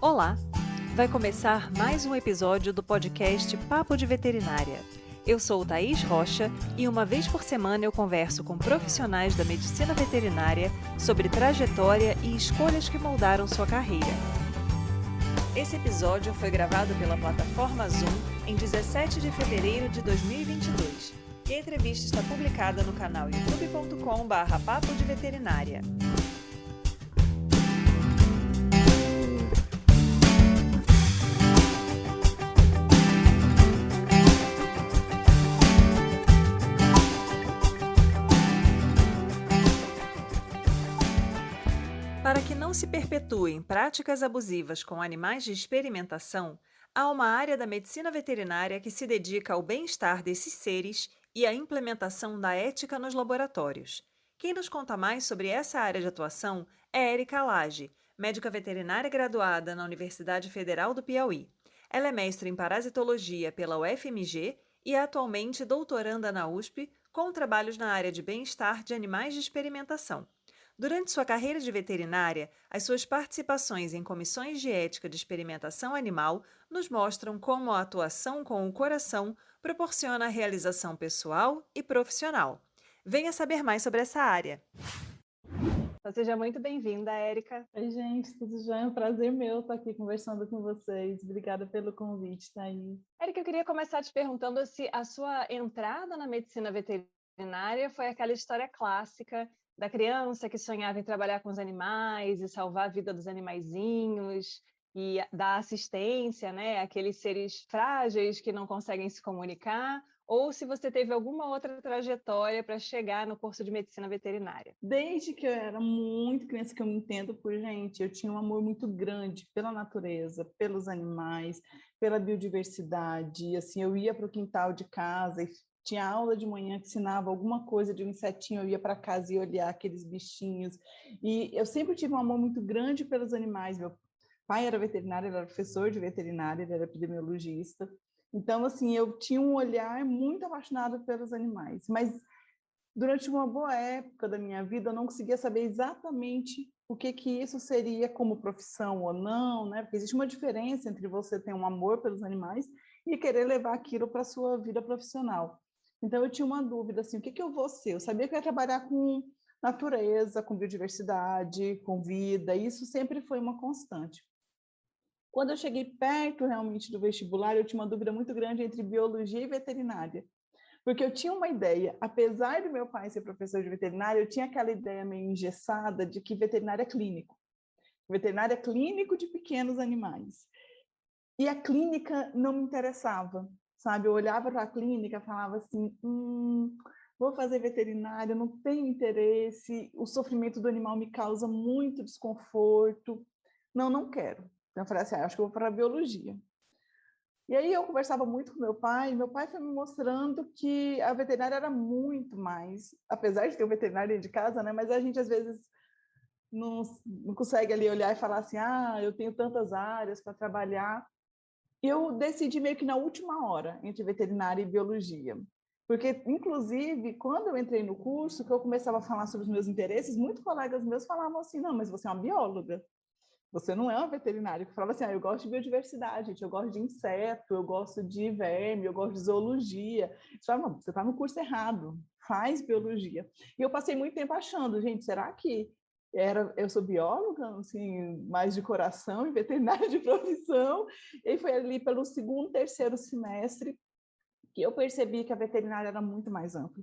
Olá! Vai começar mais um episódio do podcast Papo de Veterinária. Eu sou Thaís Rocha e uma vez por semana eu converso com profissionais da medicina veterinária sobre trajetória e escolhas que moldaram sua carreira. Esse episódio foi gravado pela plataforma Zoom em 17 de fevereiro de 2022 e a entrevista está publicada no canal youtube.com/papo de veterinária. Para que não se perpetuem práticas abusivas com animais de experimentação, há uma área da medicina veterinária que se dedica ao bem-estar desses seres e à implementação da ética nos laboratórios. Quem nos conta mais sobre essa área de atuação é Érica Lage, médica veterinária graduada na Universidade Federal do Piauí. Ela é mestre em parasitologia pela UFMG e é atualmente doutoranda na USP, com trabalhos na área de bem-estar de animais de experimentação. Durante sua carreira de veterinária, as suas participações em comissões de ética de experimentação animal nos mostram como a atuação com o coração proporciona a realização pessoal e profissional. Venha saber mais sobre essa área. Seja muito bem-vinda, Érica. Oi, gente, tudo já? É um prazer meu estar aqui conversando com vocês. Obrigada pelo convite, Thaís. Érica, eu queria começar te perguntando se a sua entrada na medicina veterinária foi aquela história clássica da criança que sonhava em trabalhar com os animais e salvar a vida dos animaizinhos e dar assistência, né, àqueles seres frágeis que não conseguem se comunicar, ou se você teve alguma outra trajetória para chegar no curso de medicina veterinária. Desde que eu era muito criança, que eu me entendo por gente, eu tinha um amor muito grande pela natureza, pelos animais, pela biodiversidade. Assim, eu ia para o quintal de casa e tinha aula de manhã que ensinava alguma coisa de um insetinho, eu ia para casa e olhar aqueles bichinhos. E eu sempre tive um amor muito grande pelos animais. Meu pai era veterinário, ele era professor de veterinária, ele era epidemiologista. Então, assim, eu tinha um olhar muito apaixonado pelos animais. Mas durante uma boa época da minha vida, eu não conseguia saber exatamente o que isso seria como profissão ou não, né? Porque existe uma diferença entre você ter um amor pelos animais e querer levar aquilo para a sua vida profissional. Então, eu tinha uma dúvida, assim, o que eu vou ser? Eu sabia que eu ia trabalhar com natureza, com biodiversidade, com vida, e isso sempre foi uma constante. Quando eu cheguei perto realmente do vestibular, eu tinha uma dúvida muito grande entre biologia e veterinária. Porque eu tinha uma ideia, apesar do meu pai ser professor de veterinária, eu tinha aquela ideia meio engessada de que veterinário é clínico. Veterinário é clínico de pequenos animais. E a clínica não me interessava, sabe? Eu olhava para a clínica e falava assim, vou fazer veterinária, não tenho interesse, o sofrimento do animal me causa muito desconforto. Não quero. Então eu falei assim, acho que eu vou para a biologia. E aí eu conversava muito com meu pai foi me mostrando que a veterinária era muito mais, apesar de ter um veterinário dentro de casa, né? Mas a gente às vezes não consegue ali olhar e falar assim, eu tenho tantas áreas para trabalhar. E eu decidi meio que na última hora entre veterinária e biologia. Porque, inclusive, quando eu entrei no curso, que eu começava a falar sobre os meus interesses, muitos colegas meus falavam assim, não, mas você é uma bióloga. Você não é uma veterinária que falava assim, eu gosto de biodiversidade, gente, eu gosto de inseto, eu gosto de verme, eu gosto de zoologia. Você está no curso errado, faz biologia. E eu passei muito tempo achando, gente, será que eu sou bióloga, assim, mais de coração e veterinária de profissão? E foi ali pelo segundo, terceiro semestre que eu percebi que a veterinária era muito mais ampla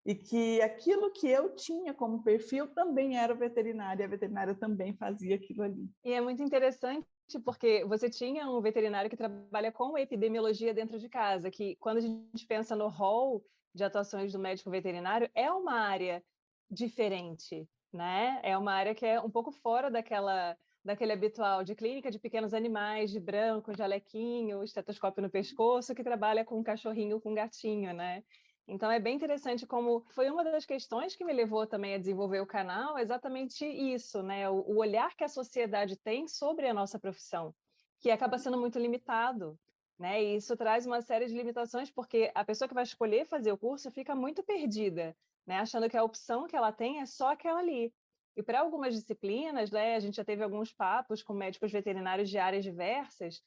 e que aquilo que eu tinha como perfil também era veterinária, e a veterinária também fazia aquilo ali. E é muito interessante porque você tinha um veterinário que trabalha com epidemiologia dentro de casa, que quando a gente pensa no rol de atuações do médico veterinário, é uma área diferente, né? É uma área que é um pouco fora daquele habitual de clínica de pequenos animais, de branco, jalequinho, estetoscópio no pescoço, que trabalha com um cachorrinho, com um gatinho, né? Então é bem interessante como foi uma das questões que me levou também a desenvolver o canal, exatamente isso, né? O olhar que a sociedade tem sobre a nossa profissão, que acaba sendo muito limitado, né? E isso traz uma série de limitações, porque a pessoa que vai escolher fazer o curso fica muito perdida, né? Achando que a opção que ela tem é só aquela ali. E para algumas disciplinas, né, a gente já teve alguns papos com médicos veterinários de áreas diversas,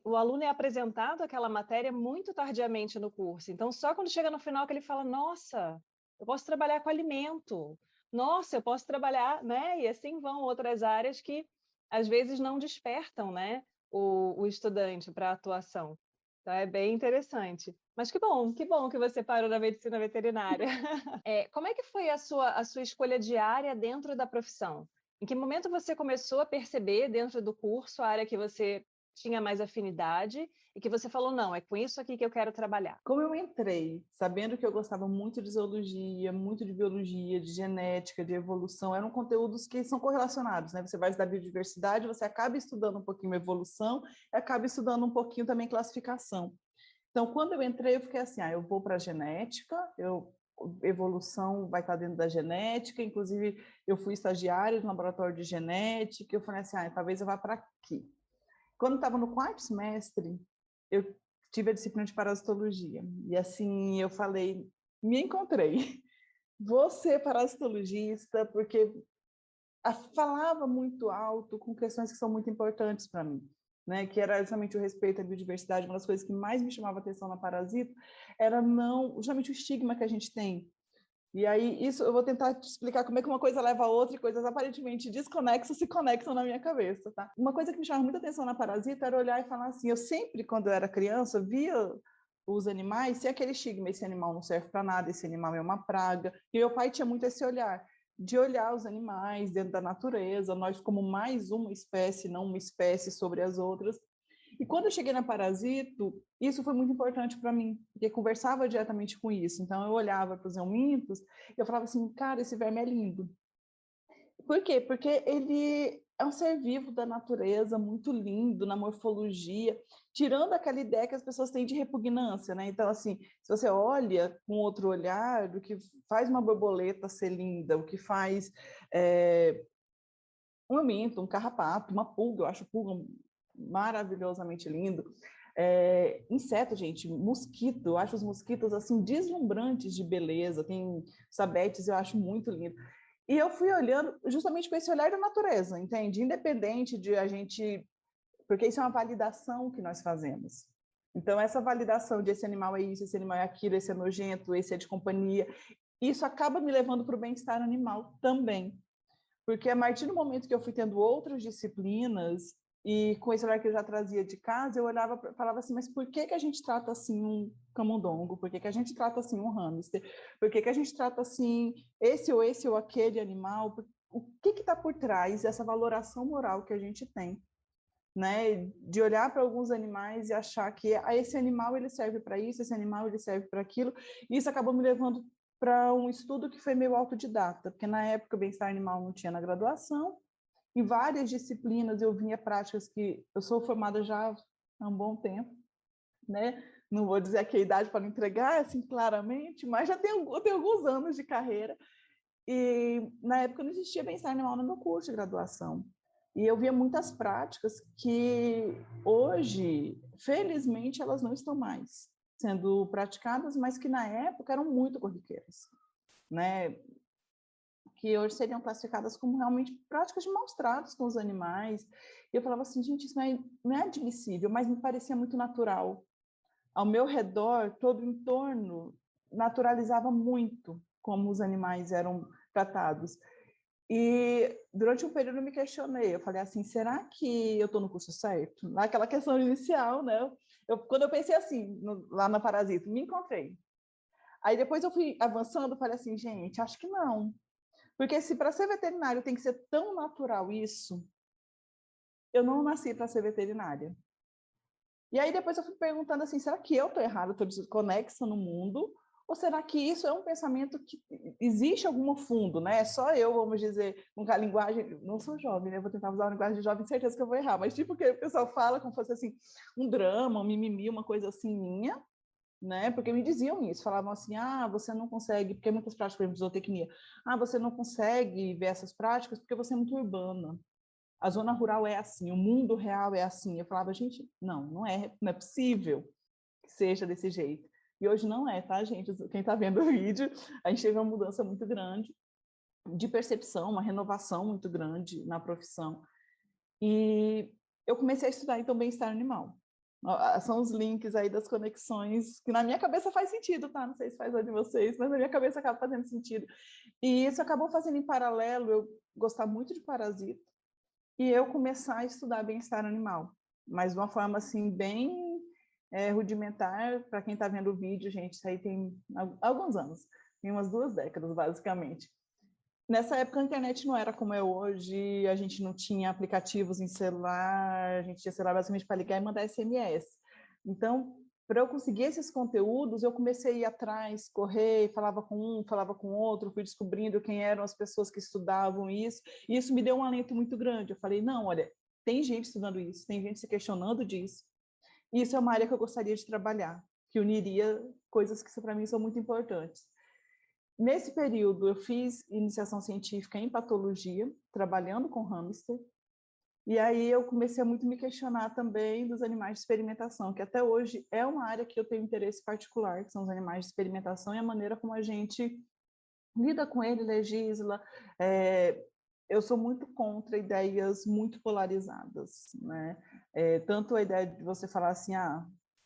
o aluno é apresentado aquela matéria muito tardiamente no curso, então só quando chega no final que ele fala: "Nossa, eu posso trabalhar com alimento. Nossa, eu posso trabalhar", né, e assim vão outras áreas que às vezes não despertam, né, o estudante para a atuação. Então é bem interessante. Mas que bom que você parou na medicina veterinária. Como é que foi a sua escolha de área dentro da profissão? Em que momento você começou a perceber dentro do curso a área que você tinha mais afinidade e que você falou: "Não, é com isso aqui que eu quero trabalhar"? Como eu entrei sabendo que eu gostava muito de zoologia, muito de biologia, de genética, de evolução, eram conteúdos que são correlacionados, né? Você vai estudar biodiversidade, você acaba estudando um pouquinho evolução e acaba estudando um pouquinho também classificação. Então, quando eu entrei, eu fiquei assim, eu vou para a genética, evolução vai estar dentro da genética, inclusive eu fui estagiária no laboratório de genética, eu falei assim, talvez eu vá para aqui. Quando estava no quarto semestre, eu tive a disciplina de parasitologia. E assim, eu falei, me encontrei. Vou ser parasitologista, porque falava muito alto com questões que são muito importantes para mim. Né, que era justamente o respeito à biodiversidade, uma das coisas que mais me chamava atenção na Parasita, era não, justamente o estigma que a gente tem. E aí, isso eu vou tentar te explicar como é que uma coisa leva a outra e coisas aparentemente desconexas se conectam na minha cabeça, tá? Uma coisa que me chamava muita atenção na Parasita era olhar e falar assim, eu sempre, quando eu era criança, via os animais, se aquele estigma, esse animal não serve para nada, esse animal é uma praga, e meu pai tinha muito esse olhar, de olhar os animais dentro da natureza, nós como mais uma espécie, não uma espécie sobre as outras. E quando eu cheguei na Parasito, isso foi muito importante para mim, porque conversava diretamente com isso. Então eu olhava para os eumintos e eu falava assim, cara, esse verme é lindo. Por quê? Porque ele é um ser vivo da natureza, muito lindo na morfologia, tirando aquela ideia que as pessoas têm de repugnância, né? Então, assim, se você olha com outro olhar, do que faz uma borboleta ser linda, o que faz um aminto, um carrapato, uma pulga, eu acho pulga maravilhosamente lindo. Inseto, gente, mosquito, eu acho os mosquitos assim deslumbrantes de beleza, tem sabetes, eu acho muito lindo. E eu fui olhando justamente com esse olhar da natureza, entende? Independente de a gente, porque isso é uma validação que nós fazemos. Então, essa validação de esse animal é isso, esse animal é aquilo, esse é nojento, esse é de companhia, isso acaba me levando para o bem-estar animal também. Porque a partir do momento que eu fui tendo outras disciplinas, e com esse olhar que eu já trazia de casa, eu olhava e falava assim, mas por que, que a gente trata assim um camundongo? Por que, que a gente trata assim um hamster? Por que, que a gente trata assim esse ou aquele animal? O que está por trás dessa valoração moral que a gente tem? Né, de olhar para alguns animais e achar que esse animal ele serve para isso, esse animal ele serve para aquilo, e isso acabou me levando para um estudo que foi meio autodidata, porque na época o bem-estar animal não tinha na graduação, em várias disciplinas eu vinha práticas que eu sou formada já há um bom tempo, né? Não vou dizer aqui a idade para não entregar assim claramente, mas já eu tenho alguns anos de carreira, e na época não existia bem-estar animal no meu curso de graduação. E eu via muitas práticas que hoje, felizmente, elas não estão mais sendo praticadas, mas que na época eram muito corriqueiras, né? Que hoje seriam classificadas como realmente práticas de maus tratos com os animais. E eu falava assim, gente, isso não é admissível, mas me parecia muito natural. Ao meu redor, todo o entorno naturalizava muito como os animais eram tratados. E durante um período eu me questionei, eu falei assim, será que eu estou no curso certo? Naquela questão inicial, né? Quando eu pensei assim, lá na Parasita, me encontrei. Aí depois eu fui avançando, falei assim, gente, acho que não. Porque se para ser veterinário tem que ser tão natural isso, eu não nasci para ser veterinária. E aí depois eu fui perguntando assim, será que eu estou errada, estou desconexa no mundo? Ou será que isso é um pensamento que existe algum fundo, né? Só eu, vamos dizer, com a linguagem... Não sou jovem, né? Vou tentar usar uma linguagem de jovem, certeza que eu vou errar. Mas tipo que o pessoal fala como se fosse assim, um drama, um mimimi, uma coisa assim minha, né? Porque me diziam isso, falavam assim, você não consegue, porque muitas práticas, por exemplo, de zootecnia, você não consegue ver essas práticas porque você é muito urbana. A zona rural é assim, o mundo real é assim. Eu falava, gente, não é possível que seja desse jeito. E hoje não é, tá, gente? Quem está vendo o vídeo, a gente teve uma mudança muito grande. de percepção, uma renovação muito grande na profissão. E eu comecei a estudar, então, bem-estar animal. São os links aí das conexões, que na minha cabeça faz sentido, tá? Não sei se faz a de vocês, mas na minha cabeça acaba fazendo sentido. E isso acabou fazendo em paralelo eu gostar muito de parasita e eu começar a estudar bem-estar animal, mas de uma forma, assim, bem rudimentar. Para quem está vendo o vídeo, gente, isso aí tem alguns anos, tem umas 2 décadas, basicamente. Nessa época, a internet não era como é hoje, a gente não tinha aplicativos em celular, a gente tinha celular basicamente para ligar e mandar SMS. Então, para eu conseguir esses conteúdos, eu comecei a ir atrás, correr, falava com um, falava com outro, fui descobrindo quem eram as pessoas que estudavam isso, e isso me deu um alento muito grande. Eu falei, não, olha, tem gente estudando isso, tem gente se questionando disso, e isso é uma área que eu gostaria de trabalhar, que uniria coisas que para mim são muito importantes. Nesse período, eu fiz iniciação científica em patologia, trabalhando com hamster, e aí eu comecei a muito me questionar também dos animais de experimentação, que até hoje é uma área que eu tenho interesse particular, que são os animais de experimentação e a maneira como a gente lida com ele, legisla. Eu sou muito contra ideias muito polarizadas, né? Tanto a ideia de você falar assim,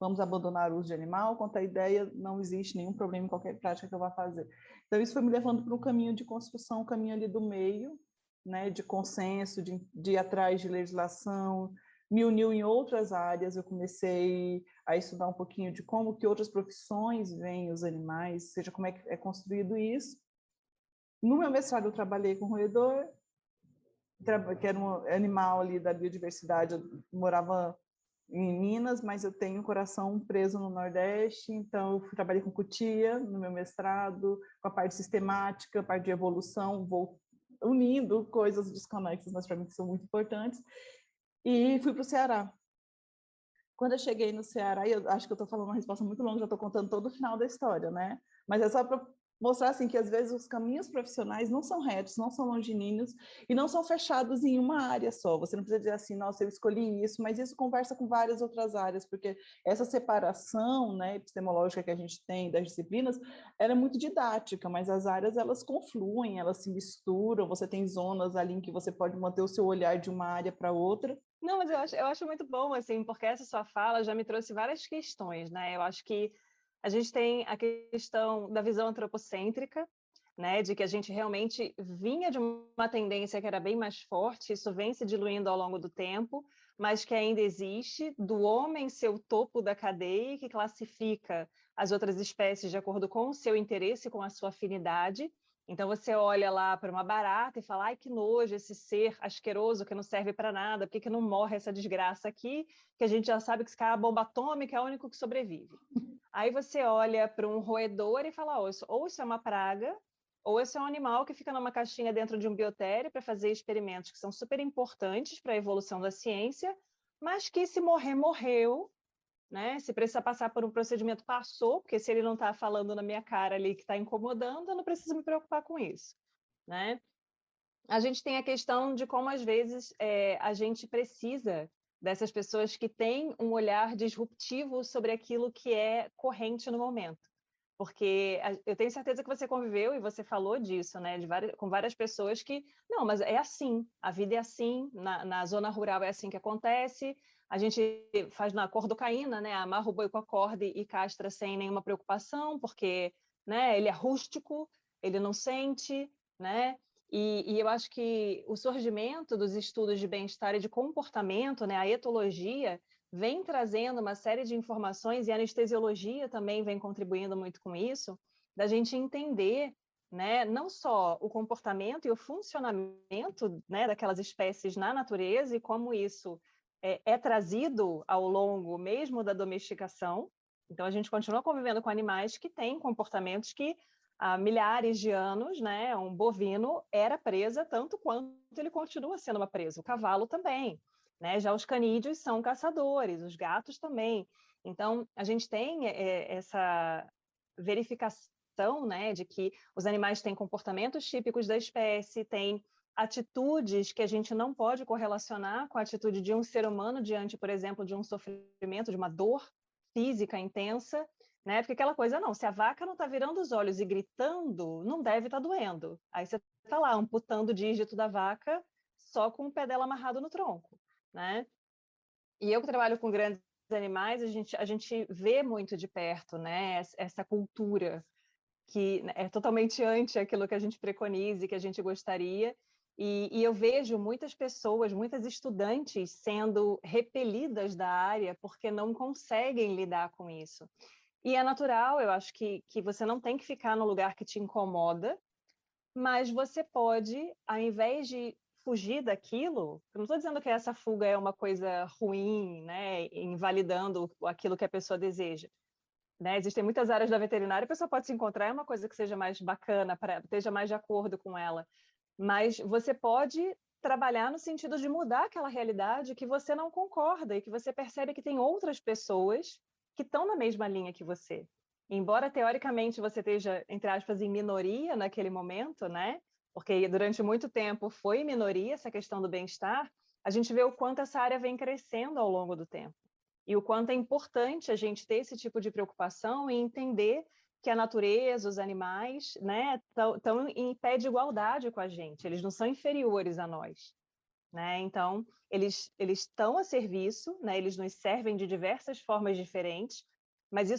vamos abandonar o uso de animal, quanto a ideia não existe nenhum problema em qualquer prática que eu vá fazer. Então, isso foi me levando para um caminho de construção, um caminho ali do meio, né, de consenso, de ir atrás de legislação, me uniu em outras áreas. Eu comecei a estudar um pouquinho de como que outras profissões veem os animais, seja como é que é construído isso. No meu mestrado, eu trabalhei com roedor, que era um animal ali da biodiversidade. Eu morava em Minas, mas eu tenho o coração preso no Nordeste, então eu trabalhei com cutia no meu mestrado, com a parte sistemática, a parte de evolução, vou unindo coisas desconexas, mas para mim que são muito importantes, e fui para o Ceará. Quando eu cheguei no Ceará, e eu acho que eu estou falando uma resposta muito longa, já estou contando todo o final da história, né? Mas é só para mostrar assim que às vezes os caminhos profissionais não são retos, não são longilíneos e não são fechados em uma área só. Você não precisa dizer assim, nossa, eu escolhi isso, mas isso conversa com várias outras áreas, porque essa separação, né, epistemológica que a gente tem das disciplinas, era muito didática, mas as áreas elas confluem, elas se misturam. Você tem zonas ali em que você pode manter o seu olhar de uma área para outra. Não, mas eu acho muito bom, assim, porque essa sua fala já me trouxe várias questões, né? Eu acho que a gente tem a questão da visão antropocêntrica, né? De que a gente realmente vinha de uma tendência que era bem mais forte, isso vem se diluindo ao longo do tempo, mas que ainda existe, do homem ser o topo da cadeia, que classifica as outras espécies de acordo com o seu interesse, com a sua afinidade. Então você olha lá para uma barata e fala, ai, que nojo, esse ser asqueroso que não serve para nada, por que não morre essa desgraça aqui, que a gente já sabe que se cair a bomba atômica é o único que sobrevive. Aí você olha para um roedor e fala, ou isso é uma praga, ou isso é um animal que fica numa caixinha dentro de um biotério para fazer experimentos que são super importantes para a evolução da ciência, mas que se morrer, morreu, né? Se precisar passar por um procedimento, passou, porque se ele não está falando na minha cara ali que está incomodando, eu não preciso me preocupar com isso, né? A gente tem a questão de como, às vezes, a gente precisa dessas pessoas que têm um olhar disruptivo sobre aquilo que é corrente no momento. Porque eu tenho certeza que você conviveu e você falou disso, né? Com várias pessoas que, não, mas é assim, a vida é assim, na zona rural é assim que acontece, a gente faz na cordocaína, né? Amarra o boi com a corda e castra sem nenhuma preocupação, porque, né, ele é rústico, ele não sente, né? E eu acho que o surgimento dos estudos de bem-estar e de comportamento, né, a etologia, vem trazendo uma série de informações, e a anestesiologia também vem contribuindo muito com isso, da gente entender, né, não só o comportamento e o funcionamento, né, daquelas espécies na natureza e como isso é trazido ao longo mesmo da domesticação. Então, a gente continua convivendo com animais que têm comportamentos que há milhares de anos, né, um bovino era presa tanto quanto ele continua sendo uma presa. O cavalo também, né? Já os canídeos são caçadores, os gatos também. Então, a gente tem essa verificação, né, de que os animais têm comportamentos típicos da espécie, têm atitudes que a gente não pode correlacionar com a atitude de um ser humano diante, por exemplo, de um sofrimento, de uma dor física intensa, né? Porque aquela coisa, não, se a vaca não está virando os olhos e gritando, não deve estar doendo. Aí você tá lá amputando o dígito da vaca só com o pé dela amarrado no tronco, né? E eu que trabalho com grandes animais, a gente vê muito de perto, né, essa cultura que é totalmente anti aquilo que a gente preconiza e que a gente gostaria. E eu vejo muitas pessoas, muitas estudantes sendo repelidas da área porque não conseguem lidar com isso. E é natural, eu acho que você não tem que ficar no lugar que te incomoda, mas você pode, ao invés de fugir daquilo, eu não estou dizendo que essa fuga é uma coisa ruim, né, invalidando aquilo que a pessoa deseja, né? Existem muitas áreas da veterinária, a pessoa pode se encontrar em uma coisa que seja mais bacana, esteja mais de acordo com ela, mas você pode trabalhar no sentido de mudar aquela realidade que você não concorda e que você percebe que tem outras pessoas que estão na mesma linha que você. Embora teoricamente você esteja, entre aspas, em minoria naquele momento, né? Porque durante muito tempo foi minoria essa questão do bem-estar, a gente vê o quanto essa área vem crescendo ao longo do tempo. E o quanto é importante a gente ter esse tipo de preocupação e entender que a natureza, os animais, né, estão em pé de igualdade com a gente, eles não são inferiores a nós, né? Então, eles estão a serviço, né? Eles nos servem de diversas formas diferentes, mas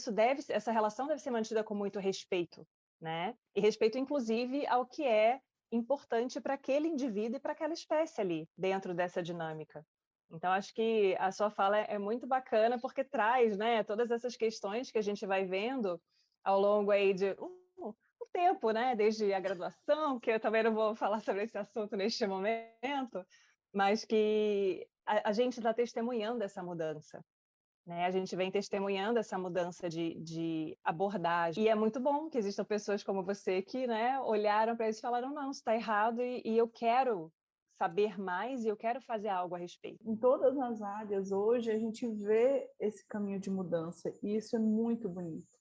essa relação deve ser mantida com muito respeito, né? E respeito, inclusive, ao que é importante para aquele indivíduo e para aquela espécie ali, dentro dessa dinâmica. Então, acho que a sua fala é muito bacana, porque traz, né, todas essas questões que a gente vai vendo ao longo aí de um tempo, né? Desde a graduação, que eu também não vou falar sobre esse assunto neste momento, mas que a gente está testemunhando essa mudança, né? A gente vem testemunhando essa mudança de abordagem. E é muito bom que existam pessoas como você que, né, olharam para isso e falaram, não, isso está errado e eu quero saber mais e eu quero fazer algo a respeito. Em todas as áreas, hoje, a gente vê esse caminho de mudança, e isso é muito bonito.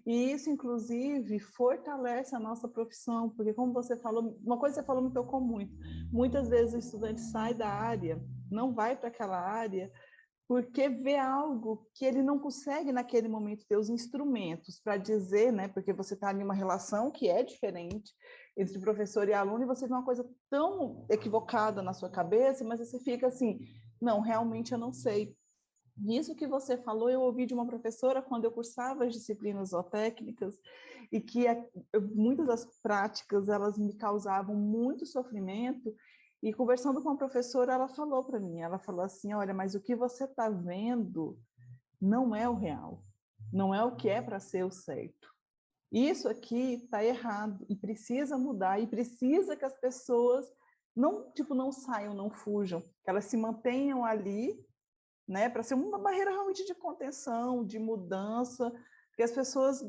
E isso, inclusive, fortalece a nossa profissão, porque, como você falou, uma coisa que você falou me tocou muito. Muitas vezes o estudante sai da área, não vai para aquela área, porque vê algo que ele não consegue, naquele momento, ter os instrumentos para dizer, né? Porque você está em uma relação que é diferente entre professor e aluno, e você vê uma coisa tão equivocada na sua cabeça, mas você fica assim, não, realmente eu não sei. Isso que você falou, eu ouvi de uma professora quando eu cursava as disciplinas zootécnicas, e que muitas das práticas elas me causavam muito sofrimento, e conversando com a professora, ela falou para mim, ela falou assim, olha, mas o que você está vendo não é o real, não é o que é para ser o certo. Isso aqui está errado e precisa mudar, e precisa que as pessoas não saiam, não fujam, que elas se mantenham ali, né, para ser uma barreira realmente de contenção, de mudança, porque as pessoas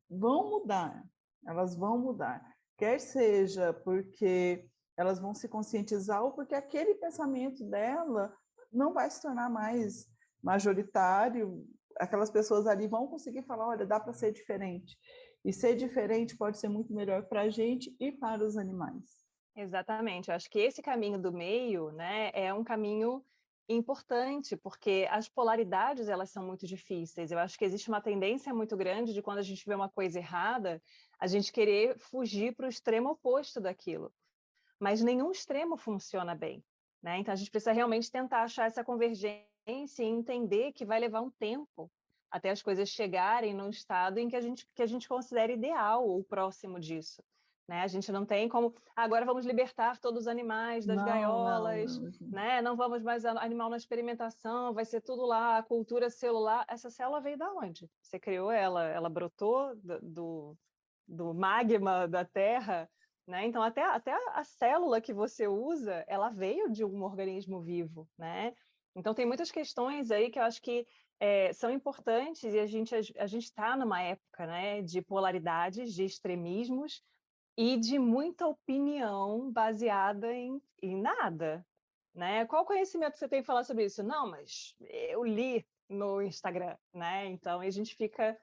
vão mudar, elas vão mudar, quer seja porque elas vão se conscientizar ou porque aquele pensamento dela não vai se tornar mais majoritário, aquelas pessoas ali vão conseguir falar, olha, dá para ser diferente. E ser diferente pode ser muito melhor para a gente e para os animais. Exatamente, eu acho que esse caminho do meio, né, é um caminho importante, porque as polaridades elas são muito difíceis. Eu acho que existe uma tendência muito grande de quando a gente vê uma coisa errada, a gente querer fugir para o extremo oposto daquilo. Mas nenhum extremo funciona bem, né? Então a gente precisa realmente tentar achar essa convergência e entender que vai levar um tempo até as coisas chegarem num estado em que a gente considere ideal ou próximo disso. Né? A gente não tem como, agora vamos libertar todos os animais das Não, não, gaiolas, não. né? Não vamos mais animal na experimentação, vai ser tudo lá, a cultura celular. Essa célula veio da onde? Você criou ela brotou do magma da Terra, né? Então, até a célula que você usa, ela veio de um organismo vivo, né? Então, tem muitas questões aí que eu acho que são importantes e a gente está numa época, né, de polaridades, de extremismos e de muita opinião baseada em nada, né? Qual conhecimento você tem que falar sobre isso? Não, mas eu li no Instagram, né? Então, a gente fica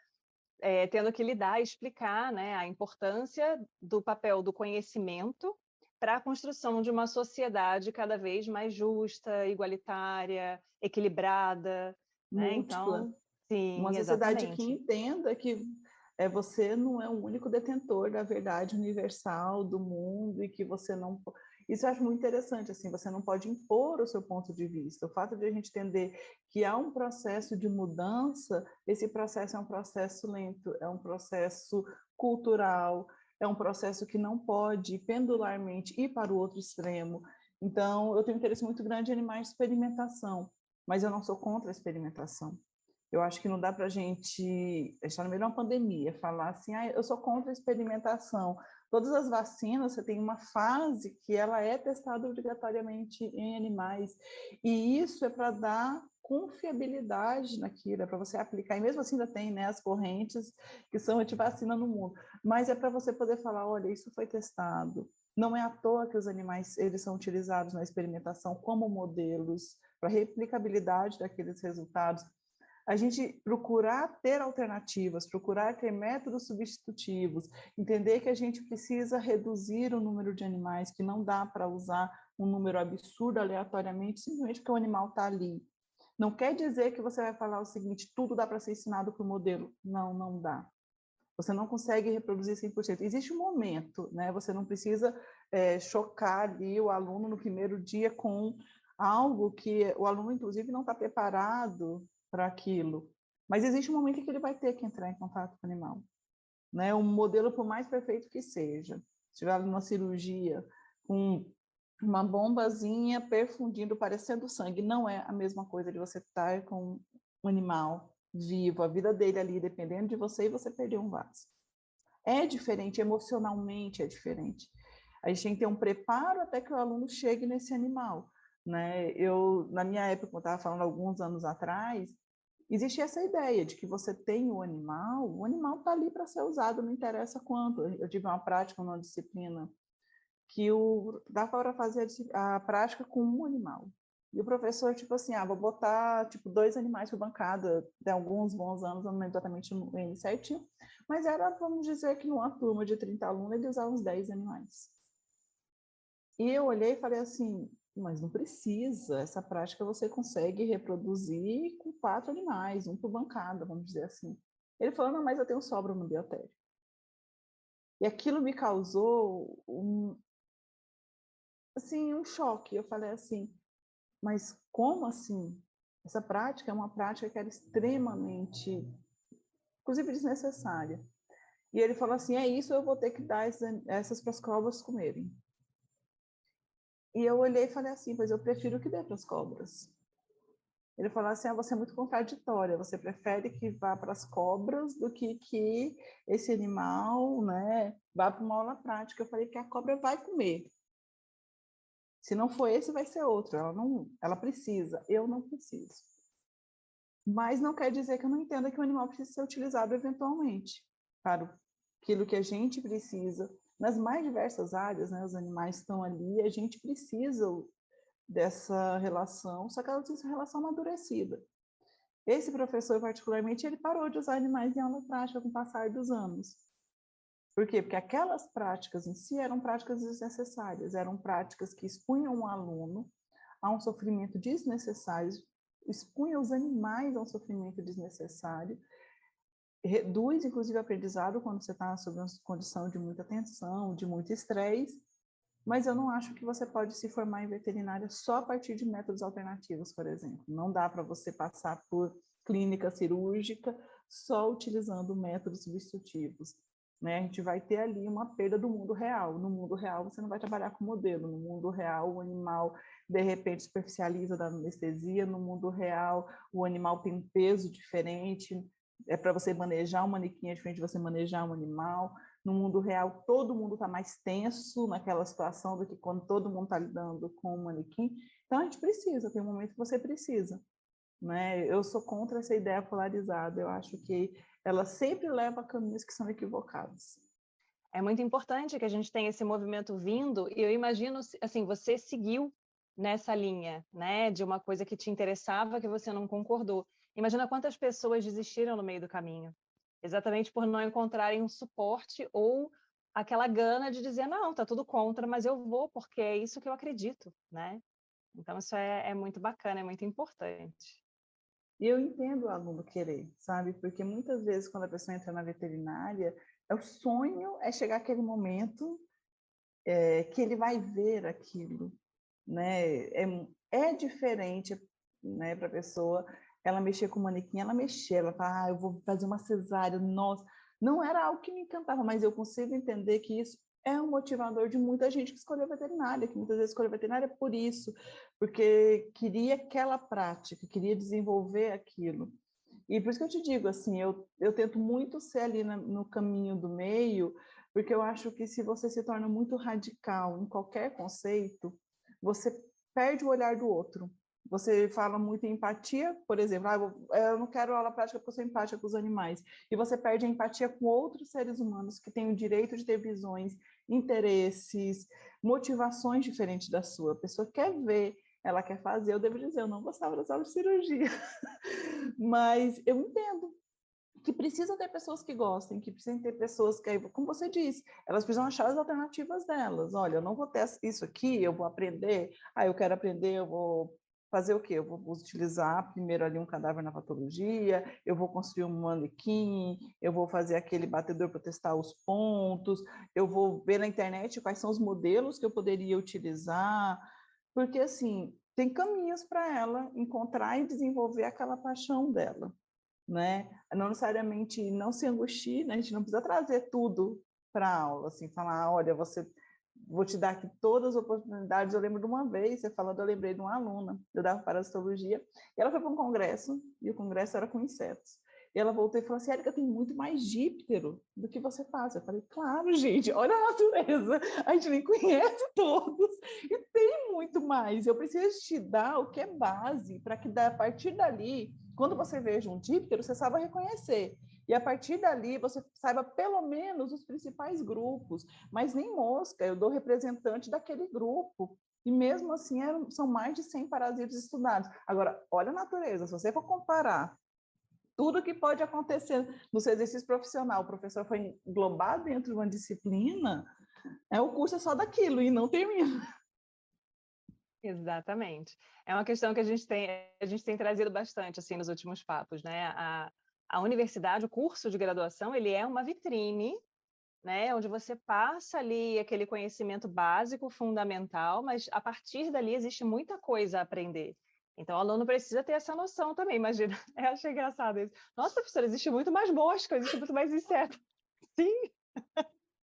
tendo que lidar e explicar, né, a importância do papel do conhecimento para a construção de uma sociedade cada vez mais justa, igualitária, equilibrada, né? Múltipla. Então, Uma sim, sociedade que exatamente. entenda que você não é o único detentor da verdade universal do mundo e que você não... Isso eu acho muito interessante, assim, você não pode impor o seu ponto de vista. O fato de a gente entender que há um processo de mudança, esse processo é um processo lento, é um processo cultural, é um processo que não pode pendularmente ir para o outro extremo. Então, eu tenho um interesse muito grande em animais de experimentação, mas eu não sou contra a experimentação. Eu acho que não dá para a gente estar no meio de uma pandemia, falar assim, ah, eu sou contra a experimentação. Todas as vacinas, você tem uma fase que ela é testada obrigatoriamente em animais, e isso é para dar confiabilidade naquilo, é para você aplicar, e mesmo assim ainda tem, né, as correntes que são antivacina no mundo, mas é para você poder falar, olha, isso foi testado. Não é à toa que os animais eles são utilizados na experimentação como modelos para replicabilidade daqueles resultados. A gente procurar ter alternativas, procurar ter métodos substitutivos, entender que a gente precisa reduzir o número de animais, que não dá para usar um número absurdo aleatoriamente, simplesmente porque o animal está ali. Não quer dizer que você vai falar o seguinte, tudo dá para ser ensinado por modelo. Não, não dá. Você não consegue reproduzir 100%. Existe um momento, né? Você não precisa chocar ali o aluno no primeiro dia com algo que o aluno, inclusive, não está preparado para aquilo. Mas existe um momento em que ele vai ter que entrar em contato com o animal. Né? Um modelo, por mais perfeito que seja, se tiver numa cirurgia com uma bombazinha perfundindo, parecendo sangue, não é a mesma coisa de você estar com um animal vivo, a vida dele ali dependendo de você e você perder um vaso. É diferente, emocionalmente é diferente. A gente tem que ter um preparo até que o aluno chegue nesse animal. Né? Na minha época, como eu estava falando alguns anos atrás, existia essa ideia de que você tem o animal está ali para ser usado, não interessa quanto. Eu tive uma prática numa disciplina que dá para fazer a prática com um animal. E o professor, tipo assim, vou botar tipo 2 animais por bancada, tem alguns bons anos, eu não lembro exatamente o N certinho, mas era, vamos dizer que numa turma de 30 alunos, ele usava uns 10 animais. E eu olhei e falei assim, mas não precisa, essa prática você consegue reproduzir com 4 animais, um por bancada, vamos dizer assim. Ele falou, não, mas eu tenho sobra no biotério. E aquilo me causou um choque. Eu falei assim, mas como assim? Essa prática é uma prática que era extremamente, inclusive desnecessária. E ele falou assim, é isso, eu vou ter que dar essas para as cobras comerem. E eu olhei e falei assim, pois eu prefiro que dê para as cobras. Ele falou assim, você é muito contraditória, você prefere que vá para as cobras do que esse animal, né, vá para uma aula prática. Eu falei que a cobra vai comer. Se não for esse, vai ser outro. Ela precisa, eu não preciso. Mas não quer dizer que eu não entenda que o animal precisa ser utilizado eventualmente para aquilo que a gente precisa. Nas mais diversas áreas, né, os animais estão ali, a gente precisa dessa relação, só que ela precisa ser uma relação amadurecida. Esse professor, particularmente, ele parou de usar animais em aula prática com o passar dos anos. Por quê? Porque aquelas práticas em si eram práticas desnecessárias, eram práticas que expunham o aluno a um sofrimento desnecessário, expunham os animais a um sofrimento desnecessário, reduz, inclusive, o aprendizado quando você está sob uma condição de muita tensão, de muito estresse, mas eu não acho que você pode se formar em veterinária só a partir de métodos alternativos, por exemplo. Não dá para você passar por clínica cirúrgica só utilizando métodos substitutivos. Né? A gente vai ter ali uma perda do mundo real. No mundo real, você não vai trabalhar com modelo. No mundo real, o animal, de repente, superficializa da anestesia. No mundo real, o animal tem um peso diferente. É para você manejar um manequim, é diferente de você manejar um animal. No mundo real, todo mundo está mais tenso naquela situação do que quando todo mundo está lidando com o manequim. Então, a gente precisa, tem um momento que você precisa. Né? Eu sou contra essa ideia polarizada, eu acho que ela sempre leva a caminhos que são equivocados. É muito importante que a gente tenha esse movimento vindo, e eu imagino, assim, você seguiu nessa linha, né, de uma coisa que te interessava, que você não concordou. Imagina quantas pessoas desistiram no meio do caminho, exatamente por não encontrarem um suporte ou aquela gana de dizer, não, tá tudo contra, mas eu vou, porque é isso que eu acredito, né? Então, isso é muito bacana, é muito importante. E eu entendo o aluno querer, sabe? Porque muitas vezes, quando a pessoa entra na veterinária, o sonho é chegar aquele momento que ele vai ver aquilo, né? É diferente, né, para a pessoa ela mexer com o manequim, ela mexer, ela fala, eu vou fazer uma cesárea, nossa. Não era algo que me encantava, mas eu consigo entender que isso é um motivador de muita gente que escolheu veterinária, que muitas vezes escolheu veterinária por isso, porque queria aquela prática, queria desenvolver aquilo. E por isso que eu te digo, assim, eu tento muito ser ali no caminho do meio, porque eu acho que se você se torna muito radical em qualquer conceito, você perde o olhar do outro. Você fala muito em empatia, por exemplo, eu não quero aula prática porque eu sou empática com os animais. E você perde a empatia com outros seres humanos que têm o direito de ter visões, interesses, motivações diferentes da sua. A pessoa quer ver, ela quer fazer. Eu devo dizer, eu não gostava das aulas de cirurgia. Mas eu entendo que precisa ter pessoas que gostem, que precisam ter pessoas que, como você disse, elas precisam achar as alternativas delas. Olha, eu não vou ter isso aqui, eu vou aprender. Eu quero aprender, eu vou fazer o quê? Eu vou utilizar primeiro ali um cadáver na patologia, eu vou construir um manequim, eu vou fazer aquele batedor para testar os pontos, eu vou ver na internet quais são os modelos que eu poderia utilizar, porque assim, tem caminhos para ela encontrar e desenvolver aquela paixão dela, né? Não necessariamente não se angustie, né? A gente não precisa trazer tudo para a aula, assim, falar, olha, vou te dar aqui todas as oportunidades. Eu lembro de uma vez, você falando, eu lembrei de uma aluna, eu dava parasitologia, e ela foi para um congresso, e o congresso era com insetos. E ela voltou e falou assim, Érica, tem muito mais díptero do que você faz. Eu falei, claro, gente, olha a natureza, a gente nem conhece todos, e tem muito mais. Eu preciso te dar o que é base, para que a partir dali, quando você veja um díptero, você saiba reconhecer. E a partir dali, você saiba pelo menos os principais grupos, mas nem mosca, eu dou representante daquele grupo. E mesmo assim, são mais de 100 parasitas estudados. Agora, olha a natureza, se você for comparar tudo que pode acontecer no seu exercício profissional, o professor foi englobado dentro de uma disciplina, o curso é só daquilo e não termina. Exatamente. É uma questão que a gente tem trazido bastante, assim, nos últimos papos, né? A universidade, o curso de graduação, ele é uma vitrine, né? Onde você passa ali aquele conhecimento básico, fundamental, mas a partir dali existe muita coisa a aprender. Então, o aluno precisa ter essa noção também. Imagina, eu achei engraçado isso. Nossa, professora, existe muito mais mosca, existe muito mais inseto. Sim.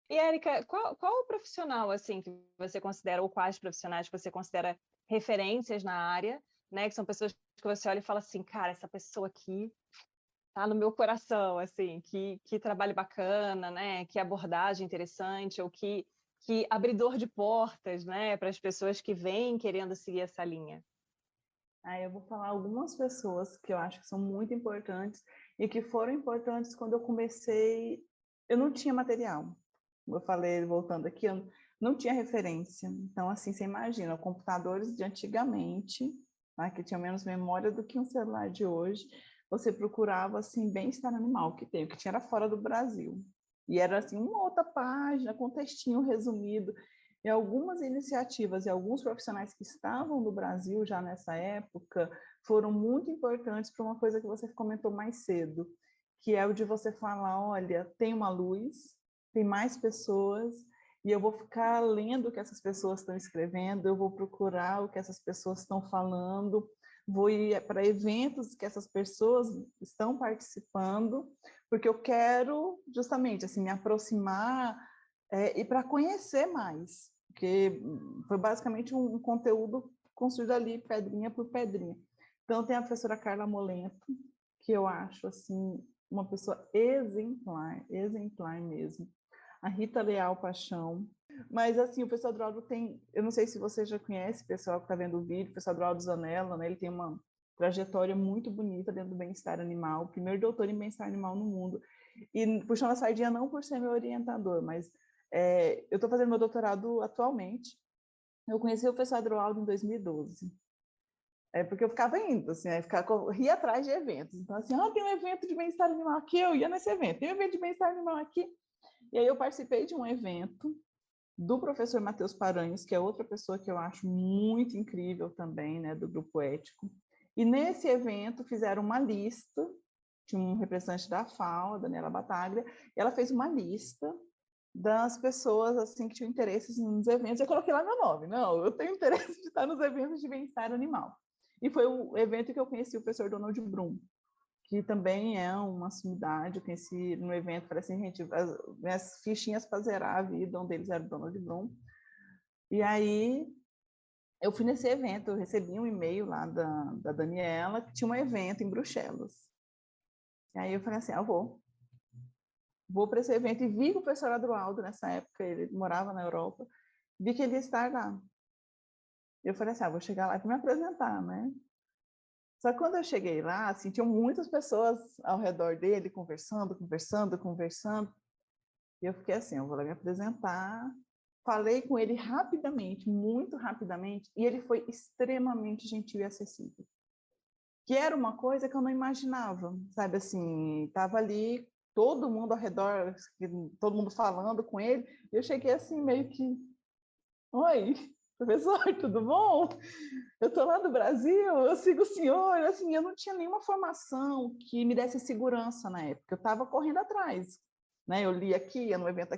E, Érica, qual o profissional, assim, que você considera, ou quais profissionais que você considera referências na área, né? Que são pessoas que você olha e fala assim, cara, essa pessoa aqui tá no meu coração, assim, que trabalho bacana, né? Que abordagem interessante, ou que abridor de portas, né? Para as pessoas que vêm querendo seguir essa linha. Aí eu vou falar algumas pessoas que eu acho que são muito importantes e que foram importantes quando eu comecei. Eu não tinha material. Como eu falei, voltando aqui, eu não tinha referência. Então, assim, você imagina, computadores de antigamente, tá, que tinham menos memória do que um celular de hoje, você procurava, assim, bem-estar animal, que tem, o que tinha era fora do Brasil. E era, assim, uma outra página, com textinho resumido. E algumas iniciativas e alguns profissionais que estavam no Brasil já nessa época foram muito importantes para uma coisa que você comentou mais cedo, que é o de você falar, olha, tem uma luz, tem mais pessoas, e eu vou ficar lendo o que essas pessoas estão escrevendo, eu vou procurar o que essas pessoas estão falando, vou ir para eventos que essas pessoas estão participando, porque eu quero justamente assim me aproximar e para conhecer mais, porque foi basicamente um conteúdo construído ali pedrinha por pedrinha. Então tem a professora Carla Molento, que eu acho assim uma pessoa exemplar, exemplar mesmo. A Rita Leal Paixão. Mas assim, o professor Adroaldo tem, eu não sei se você já conhece, pessoal que está vendo o vídeo, o professor Adroaldo Zanella, né? Ele tem uma trajetória muito bonita dentro do bem-estar animal, o primeiro doutor em bem-estar animal no mundo. E puxando a sardinha não por ser meu orientador, mas eu estou fazendo meu doutorado atualmente. Eu conheci o professor Adroaldo em 2012. Porque eu ficava indo, assim, ia atrás de eventos. Então, assim, tem um evento de bem-estar animal aqui, eu ia nesse evento. Tem um evento de bem-estar animal aqui. E aí eu participei de um evento do professor Matheus Paranhos, que é outra pessoa que eu acho muito incrível também, né, do Grupo Ético. E nesse evento fizeram uma lista, tinha um representante da FAO, a Daniela Bataglia, e ela fez uma lista das pessoas assim que tinham interesses nos eventos. Eu coloquei lá meu nome, não, eu tenho interesse de estar nos eventos de bem-estar animal. E foi o evento que eu conheci o professor Donald Brum, que também é uma sumidade. Eu conheci no evento, falei assim, gente, as minhas fichinhas para zerar a vida, um deles era o Donald Brum. E aí eu fui nesse evento, eu recebi um e-mail lá da Daniela, que tinha um evento em Bruxelas. E aí eu falei assim, vou para esse evento, e vi que o professor Adroaldo, nessa época, ele morava na Europa, vi que ele ia estar lá. Eu falei assim, vou chegar lá para me apresentar, né? Só que quando eu cheguei lá, assim, tinham muitas pessoas ao redor dele, conversando. E eu fiquei assim, eu vou lá me apresentar. Falei com ele rapidamente, muito rapidamente, e ele foi extremamente gentil e acessível. Que era uma coisa que eu não imaginava, sabe, assim, estava ali todo mundo ao redor, todo mundo falando com ele, e eu cheguei assim, meio que, oi, professor, tudo bom? Eu estou lá do Brasil, eu sigo o senhor, assim, eu não tinha nenhuma formação que me desse segurança na época, eu estava correndo atrás, né, eu li aqui, ia no evento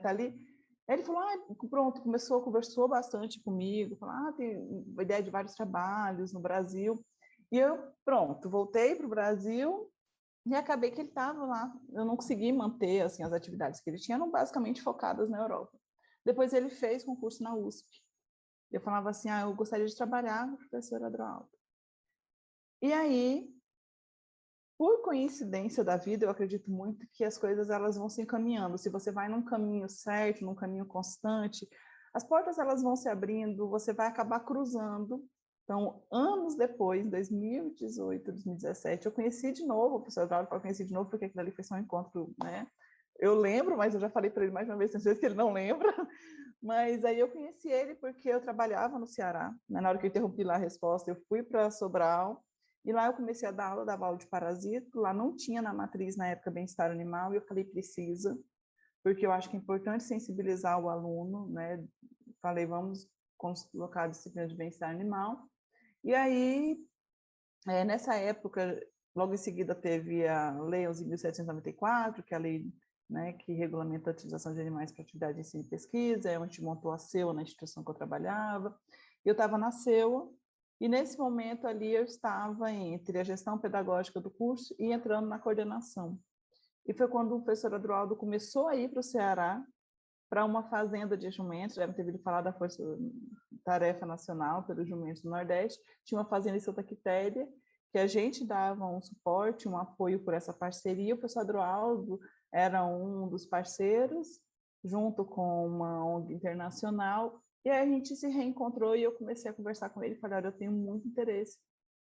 ali. Aí ele falou, pronto, conversou bastante comigo, falou, tem uma ideia de vários trabalhos no Brasil. E eu, pronto, voltei para o Brasil e acabei que ele estava lá. Eu não consegui manter assim, as atividades que ele tinha, eram basicamente focadas na Europa. Depois ele fez concurso na USP. Eu falava assim, eu gostaria de trabalhar com o professor Adroaldo. E aí, por coincidência da vida, eu acredito muito que as coisas elas vão se encaminhando. Se você vai num caminho certo, num caminho constante, as portas elas vão se abrindo, você vai acabar cruzando. Então, anos depois, em 2018, 2017, eu conheci de novo o professor Eduardo, eu conheci de novo porque aquilo ali foi só um encontro, né? Eu lembro, mas eu já falei para ele mais uma vez, tem vezes que ele não lembra. Mas aí eu conheci ele porque eu trabalhava no Ceará, né? Na hora que eu interrompi lá a resposta, eu fui para Sobral, e lá eu comecei a dar aula, dava aula de parasito. Lá não tinha na matriz, na época, bem-estar animal, e eu falei, precisa, porque eu acho que é importante sensibilizar o aluno, né? Falei, vamos colocar a disciplina de bem-estar animal. E aí, nessa época, logo em seguida teve a Lei 11.794, que é a lei, né, que regulamenta a utilização de animais para atividade de ensino e pesquisa, é onde montou a CEUA na instituição que eu trabalhava. Eu estava na CEUA, e nesse momento ali eu estava entre a gestão pedagógica do curso e entrando na coordenação. E foi quando o professor Adroaldo começou a ir para o Ceará, para uma fazenda de jumentos, deve ter ouvido falar da Força Tarefa Nacional pelos Jumentos do Nordeste, tinha uma fazenda em Santa Quitéria, que a gente dava um suporte, um apoio por essa parceria. O professor Adroaldo era um dos parceiros, junto com uma ONG internacional, e aí a gente se reencontrou e eu comecei a conversar com ele e falei, olha, eu tenho muito interesse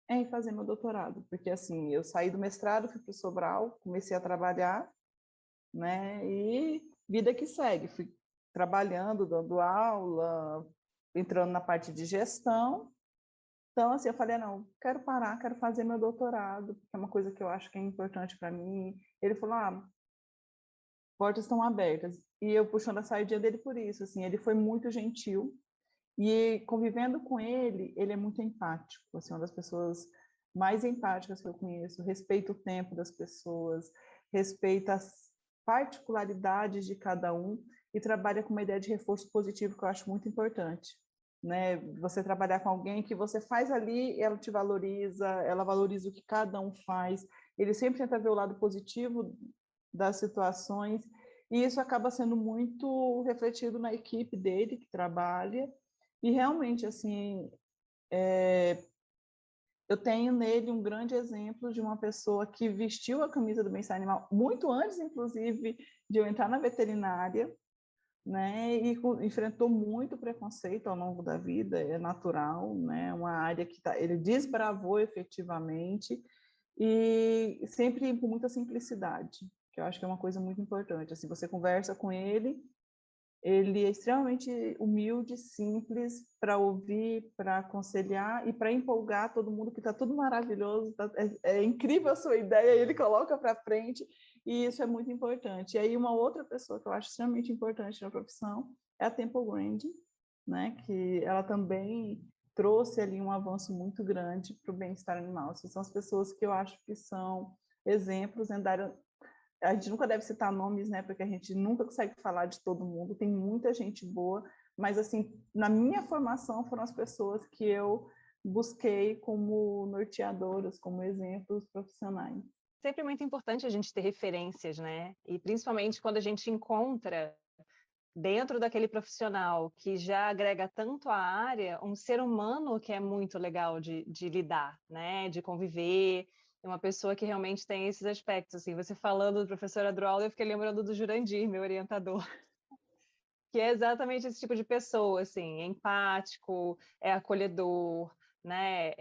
em fazer meu doutorado, porque assim, eu saí do mestrado, fui para o Sobral, comecei a trabalhar, né, e vida que segue, fui trabalhando, dando aula, entrando na parte de gestão. Então, assim, eu falei, não, quero parar, quero fazer meu doutorado, porque é uma coisa que eu acho que é importante para mim. Ele falou, portas estão abertas. E eu puxando a sardinha dele por isso, assim, ele foi muito gentil, e convivendo com ele, ele é muito empático, assim, uma das pessoas mais empáticas que eu conheço, respeita o tempo das pessoas, respeita as particularidades de cada um e trabalha com uma ideia de reforço positivo que eu acho muito importante, né? Você trabalhar com alguém que você faz ali, ela te valoriza, ela valoriza o que cada um faz, ele sempre tenta ver o lado positivo das situações, e isso acaba sendo muito refletido na equipe dele que trabalha. E realmente, assim, eu tenho nele um grande exemplo de uma pessoa que vestiu a camisa do bem-estar animal muito antes, inclusive, de eu entrar na veterinária, né? E enfrentou muito preconceito ao longo da vida, é natural, né? Uma área que ele desbravou efetivamente e sempre com muita simplicidade, que eu acho que é uma coisa muito importante. Assim, você conversa com ele é extremamente humilde, simples para ouvir, para aconselhar e para empolgar todo mundo, que está tudo maravilhoso, é incrível a sua ideia, ele coloca para frente, e isso é muito importante. E aí uma outra pessoa que eu acho extremamente importante na profissão é a Temple Grandin, né, que ela também trouxe ali um avanço muito grande para o bem-estar animal. Essas são as pessoas que eu acho que são exemplos, né, a gente nunca deve citar nomes, né, porque a gente nunca consegue falar de todo mundo, tem muita gente boa, mas assim, na minha formação foram as pessoas que eu busquei como norteadoras, como exemplos profissionais. Sempre muito importante a gente ter referências, né, e principalmente quando a gente encontra dentro daquele profissional que já agrega tanto à área, um ser humano que é muito legal de lidar, né, de conviver, uma pessoa que realmente tem esses aspectos, assim, você falando do professor Adroaldo, eu fiquei lembrando do Jurandir, meu orientador, que é exatamente esse tipo de pessoa, assim, é empático, é acolhedor, né,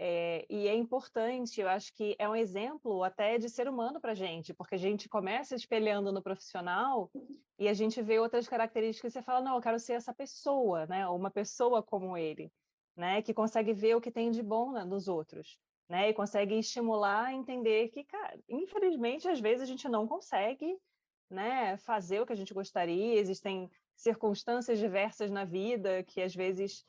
e é importante, eu acho que é um exemplo até de ser humano para a gente, porque a gente começa espelhando no profissional e a gente vê outras características e você fala: "Não, eu quero ser essa pessoa", né, ou uma pessoa como ele, né, que consegue ver o que tem de bom nos outros, né, e consegue estimular a entender que, cara, infelizmente, às vezes a gente não consegue, né, fazer o que a gente gostaria, existem circunstâncias diversas na vida que às vezes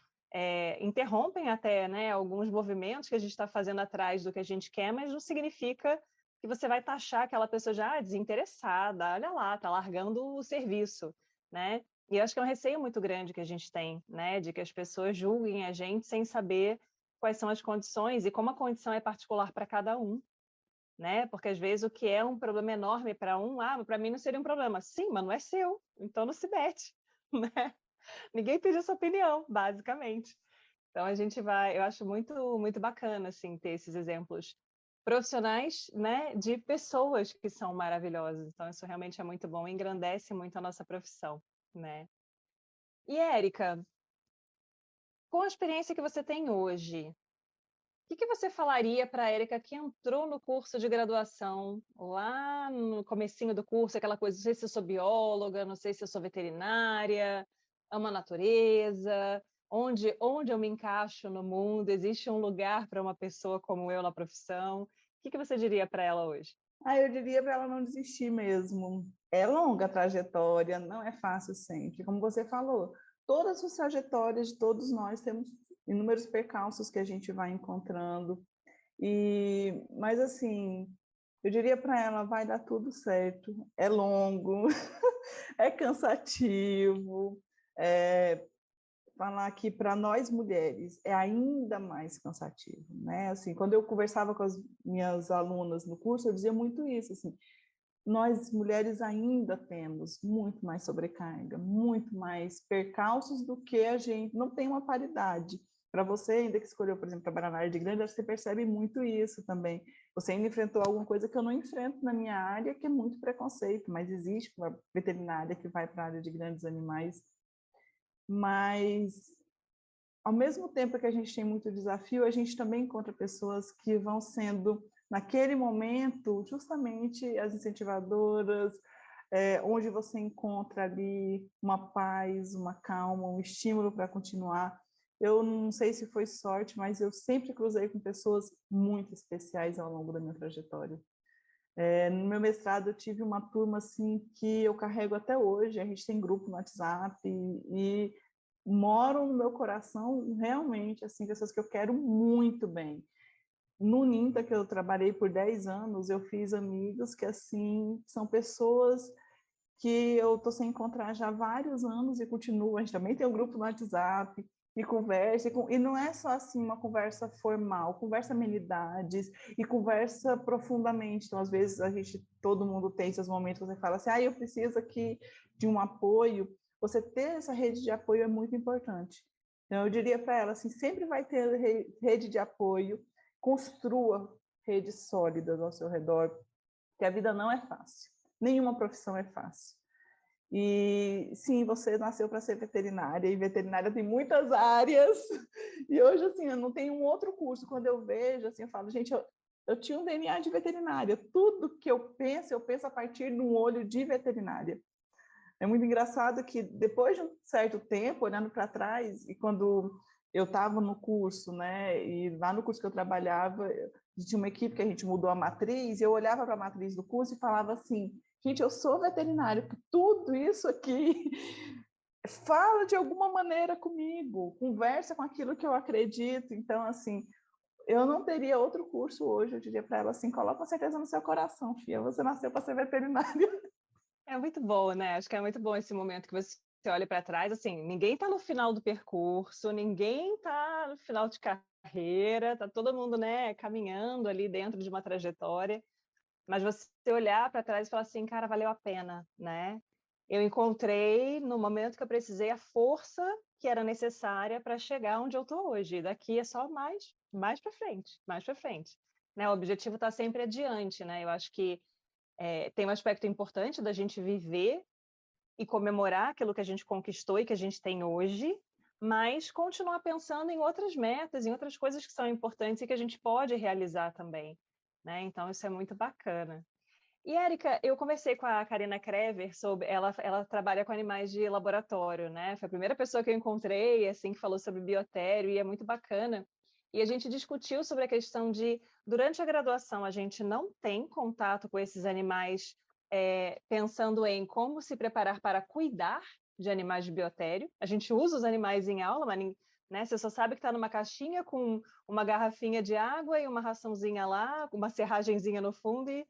interrompem até, né, alguns movimentos que a gente está fazendo atrás do que a gente quer, mas não significa que você vai taxar aquela pessoa já desinteressada, olha lá, está largando o serviço, né? E eu acho que é um receio muito grande que a gente tem, né, de que as pessoas julguem a gente sem saber quais são as condições e como a condição é particular para cada um, né? Porque às vezes o que é um problema enorme para um, para mim não seria um problema. Sim, mas não é seu, então não se mete, né? Ninguém pediu sua opinião, basicamente. Então a gente vai, eu acho muito bacana assim ter esses exemplos profissionais, né, de pessoas que são maravilhosas. Então isso realmente é muito bom, engrandece muito a nossa profissão, né? E Érica, com a experiência que você tem hoje, que você falaria para a Érica que entrou no curso de graduação, lá no comecinho do curso, aquela coisa, não sei se eu sou bióloga, não sei se eu sou veterinária, amo a natureza, onde eu me encaixo no mundo, existe um lugar para uma pessoa como eu na profissão? O que você diria para ela hoje? Eu diria para ela não desistir mesmo. É longa a trajetória, não é fácil sempre. Como você falou, todas as trajetórias de todos nós temos inúmeros percalços que a gente vai encontrando. Mas assim, eu diria para ela, vai dar tudo certo. É longo, é cansativo. Falar que para nós mulheres é ainda mais cansativo, né? Assim, quando eu conversava com as minhas alunas no curso, eu dizia muito isso, assim, nós mulheres ainda temos muito mais sobrecarga, muito mais percalços do que a gente, não tem uma paridade. Para você ainda que escolheu, por exemplo, trabalhar na área de grande, você percebe muito isso também. Você ainda enfrentou alguma coisa que eu não enfrento na minha área, que é muito preconceito, mas existe uma veterinária que vai para a área de grandes animais. Mas ao mesmo tempo que a gente tem muito desafio, a gente também encontra pessoas que vão sendo, naquele momento, justamente as incentivadoras, onde você encontra ali uma paz, uma calma, um estímulo para continuar. Eu não sei se foi sorte, mas eu sempre cruzei com pessoas muito especiais ao longo da minha trajetória. No meu mestrado eu tive uma turma assim que eu carrego até hoje, a gente tem grupo no WhatsApp e moram no meu coração realmente assim pessoas que eu quero muito bem. No Ninta, que eu trabalhei por 10 anos, eu fiz amigos que assim são pessoas que eu estou sem encontrar já há vários anos e continuo. A gente também tem um grupo no WhatsApp e conversa, e não é só assim uma conversa formal, conversa amenidades e conversa profundamente. Então, às vezes, todo mundo tem esses momentos que você fala assim, eu preciso aqui de um apoio. Você ter essa rede de apoio é muito importante. Então, eu diria para ela assim, sempre vai ter rede de apoio, construa redes sólidas ao seu redor, porque a vida não é fácil. Nenhuma profissão é fácil. E sim, você nasceu para ser veterinária, e veterinária tem muitas áreas. E hoje, assim, eu não tenho um outro curso. Quando eu vejo, assim, eu falo, gente, eu tinha um DNA de veterinária. Tudo que eu penso a partir de um olho de veterinária. É muito engraçado que depois de um certo tempo, olhando para trás, e quando eu estava no curso, né, e lá no curso que eu trabalhava, tinha uma equipe que a gente mudou a matriz, e eu olhava para a matriz do curso e falava assim, gente, eu sou veterinário, porque tudo isso aqui fala de alguma maneira comigo, conversa com aquilo que eu acredito. Então, assim, eu não teria outro curso hoje, eu diria para ela assim, coloca com certeza no seu coração, filha, você nasceu para ser veterinária. É muito bom, né, acho que é muito bom esse momento que você olha para trás, assim, ninguém está no final do percurso, ninguém está no final de carreira, está todo mundo, né, caminhando ali dentro de uma trajetória, mas você olhar para trás e falar assim: "Cara, valeu a pena", né. Eu encontrei, no momento que eu precisei, a força que era necessária para chegar onde eu estou hoje, e daqui é só mais para frente, mais para frente, né, o objetivo está sempre adiante, né, eu acho que, tem um aspecto importante da gente viver e comemorar aquilo que a gente conquistou e que a gente tem hoje, mas continuar pensando em outras metas, em outras coisas que são importantes e que a gente pode realizar também, né, então isso é muito bacana. E Érica, eu conversei com a Karina Krever sobre ela trabalha com animais de laboratório, né, foi a primeira pessoa que eu encontrei, assim, que falou sobre biotério e é muito bacana. E a gente discutiu sobre a questão de, durante a graduação, a gente não tem contato com esses animais, pensando em como se preparar para cuidar de animais de biotério. A gente usa os animais em aula, mas né, você só sabe que está numa caixinha com uma garrafinha de água e uma raçãozinha lá, uma serragenzinha no fundo e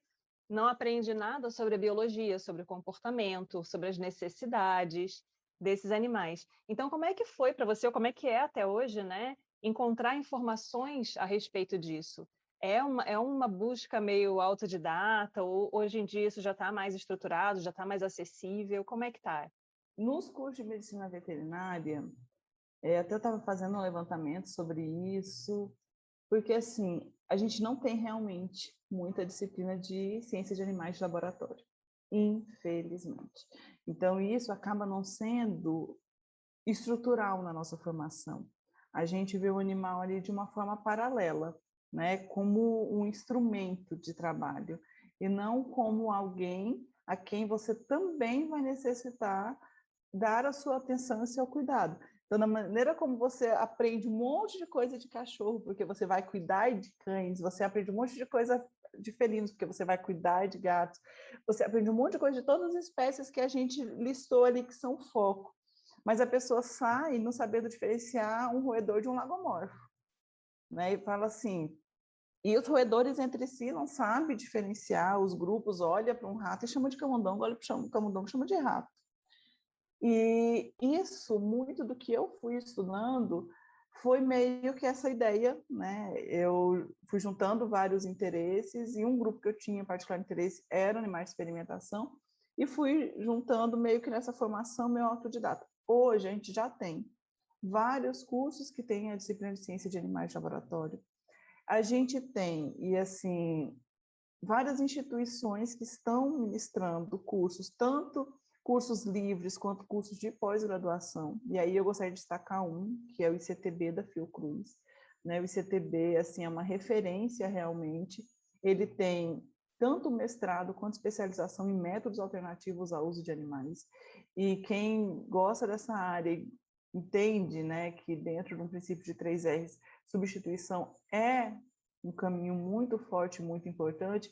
não aprende nada sobre a biologia, sobre o comportamento, sobre as necessidades desses animais. Então, como é que foi para você, ou como é que é até hoje, né, encontrar informações a respeito disso? É uma busca meio autodidata, ou hoje em dia isso já está mais estruturado, já está mais acessível? Como é que está? Nos cursos de medicina veterinária, até eu estava fazendo um levantamento sobre isso, porque assim, a gente não tem realmente muita disciplina de ciência de animais de laboratório, infelizmente. Então, isso acaba não sendo estrutural na nossa formação. A gente vê o animal ali de uma forma paralela, né, como um instrumento de trabalho, e não como alguém a quem você também vai necessitar dar a sua atenção e seu cuidado. Então, da maneira como você aprende um monte de coisa de cachorro, porque você vai cuidar de cães, você aprende um monte de coisa de felinos, porque você vai cuidar de gatos, você aprende um monte de coisa de todas as espécies que a gente listou ali que são foco. Mas a pessoa sai não sabendo diferenciar um roedor de um lagomorfo, né? E fala assim, e os roedores entre si não sabem diferenciar, os grupos olham para um rato e chamam de camundongo, olham para o camundongo e chamam de rato. E isso, muito do que eu fui estudando, foi meio que essa ideia, né? Eu fui juntando vários interesses e um grupo que eu tinha particular interesse era animais de experimentação e fui juntando meio que nessa formação meu autodidata. Hoje a gente já tem vários cursos que têm a disciplina de ciência de animais de laboratório. A gente tem, e assim, várias instituições que estão ministrando cursos, tanto cursos livres quanto cursos de pós-graduação. E aí eu gostaria de destacar um, que é o ICTB da Fiocruz. Né? O ICTB assim, é uma referência realmente. Ele tem tanto mestrado quanto especialização em métodos alternativos ao uso de animais. E quem gosta dessa área entende, né, que dentro de um princípio de 3 R's, substituição é um caminho muito forte, muito importante,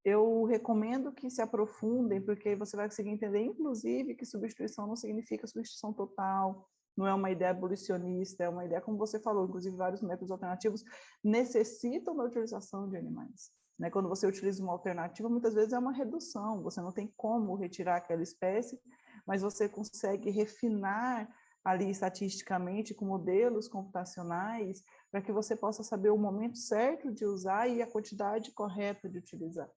eu recomendo que se aprofundem, porque você vai conseguir entender, inclusive, que substituição não significa substituição total, não é uma ideia abolicionista, é uma ideia, como você falou, inclusive vários métodos alternativos necessitam da utilização de animais. Né? Quando você utiliza uma alternativa, muitas vezes é uma redução, você não tem como retirar aquela espécie, mas você consegue refinar ali estatisticamente com modelos computacionais para que você possa saber o momento certo de usar e a quantidade correta de utilizar.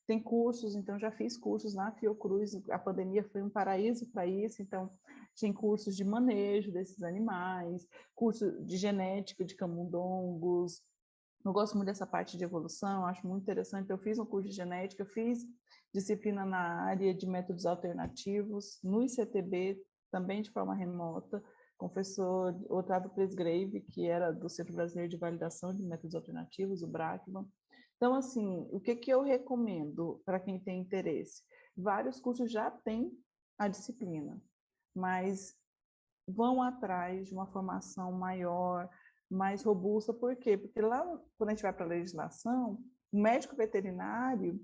Tem cursos, então já fiz cursos na Fiocruz, a pandemia foi um paraíso para isso, então tinha cursos de manejo desses animais, curso de genética de camundongos. Eu gosto muito dessa parte de evolução, acho muito interessante. Eu fiz um curso de genética, fiz disciplina na área de métodos alternativos, no ICTB, também de forma remota, com o professor Otávio Presgrave, que era do Centro Brasileiro de Validação de Métodos Alternativos, o BRACVA. Então, assim, o que eu recomendo para quem tem interesse? Vários cursos já têm a disciplina, mas vão atrás de uma formação maior, mais robusta. Por quê? Porque lá, quando a gente vai para a legislação, o médico veterinário,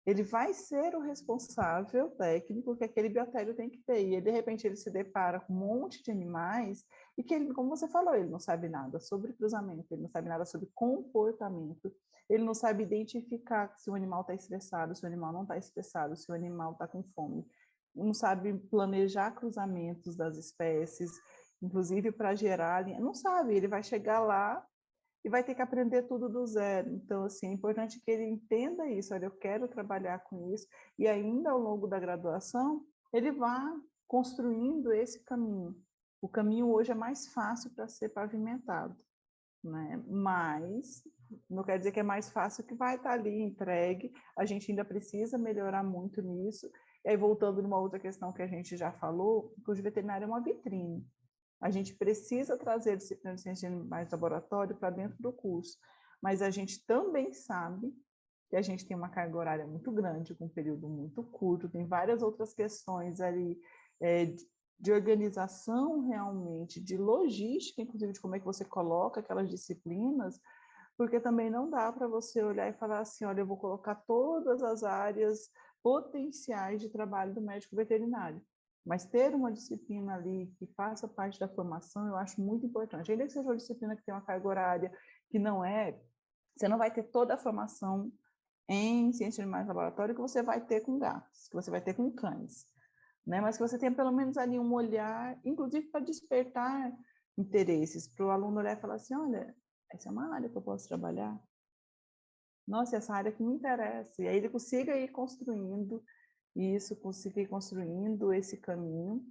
ele vai ser o responsável técnico que aquele biotério tem que ter. E de repente ele se depara com um monte de animais e que ele, como você falou, ele não sabe nada sobre cruzamento, ele não sabe nada sobre comportamento, ele não sabe identificar se o animal está estressado, se o animal não está estressado, se o animal está com fome, não sabe planejar cruzamentos das espécies, inclusive para gerar, não sabe, ele vai chegar lá e vai ter que aprender tudo do zero. Então, assim, é importante que ele entenda isso, olha, eu quero trabalhar com isso, e ainda ao longo da graduação, ele vá construindo esse caminho. O caminho hoje é mais fácil para ser pavimentado, né? Mas não quer dizer que é mais fácil que vai estar ali entregue, a gente ainda precisa melhorar muito nisso. E aí, voltando numa outra questão que a gente já falou, o curso de veterinário é uma vitrine. A gente precisa trazer disciplina de ciência de animais de laboratório para dentro do curso, mas a gente também sabe que a gente tem uma carga horária muito grande, com um período muito curto, tem várias outras questões ali de organização realmente, de logística, inclusive de como é que você coloca aquelas disciplinas, porque também não dá para você olhar e falar assim, olha, eu vou colocar todas as áreas potenciais de trabalho do médico veterinário. Mas ter uma disciplina ali que faça parte da formação, eu acho muito importante. Ainda que seja uma disciplina que tem uma carga horária, que não é, você não vai ter toda a formação em ciência de animais de laboratório que você vai ter com gatos, que você vai ter com cães, né? Mas que você tenha pelo menos ali um olhar, inclusive para despertar interesses, para o aluno olhar e falar assim, olha, essa é uma área que eu posso trabalhar. Nossa, essa área que me interessa. E aí ele consiga ir construindo isso, consiga ir construindo esse caminho.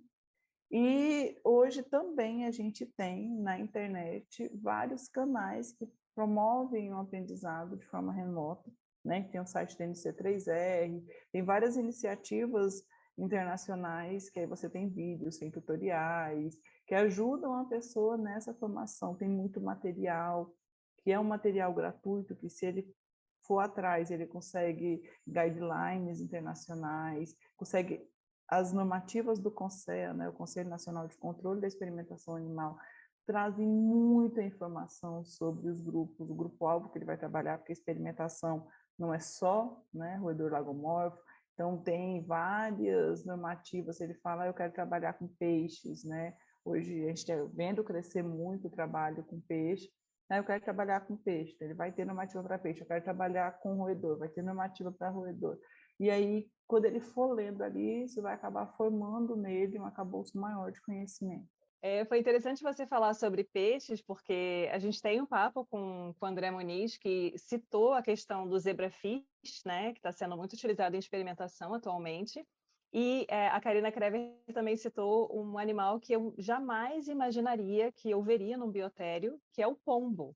E hoje também a gente tem na internet vários canais que promovem o aprendizado de forma remota, né? Tem o site do NC3R, tem várias iniciativas internacionais que aí você tem vídeos, tem tutoriais, que ajudam a pessoa nessa formação. Tem muito material, que é um material gratuito, que se ele for atrás, ele consegue guidelines internacionais, consegue as normativas do CONSEA, né, o Conselho Nacional de Controle da Experimentação Animal, trazem muita informação sobre os grupos, o grupo-alvo que ele vai trabalhar, porque a experimentação não é só, né, roedor lagomorfo, então tem várias normativas, ele fala, eu quero trabalhar com peixes, né, hoje a gente está vendo crescer muito o trabalho com peixe, eu quero trabalhar com peixe, ele vai ter normativa para peixe, eu quero trabalhar com roedor, vai ter normativa para roedor. E aí, quando ele for lendo ali, isso vai acabar formando nele um arcabouço maior de conhecimento. Foi interessante você falar sobre peixes, porque a gente tem um papo com o André Muniz, que citou a questão do zebrafish, né, que está sendo muito utilizado em experimentação atualmente, e a Karina Krever também citou um animal que eu jamais imaginaria que eu veria num biotério, que é o pombo.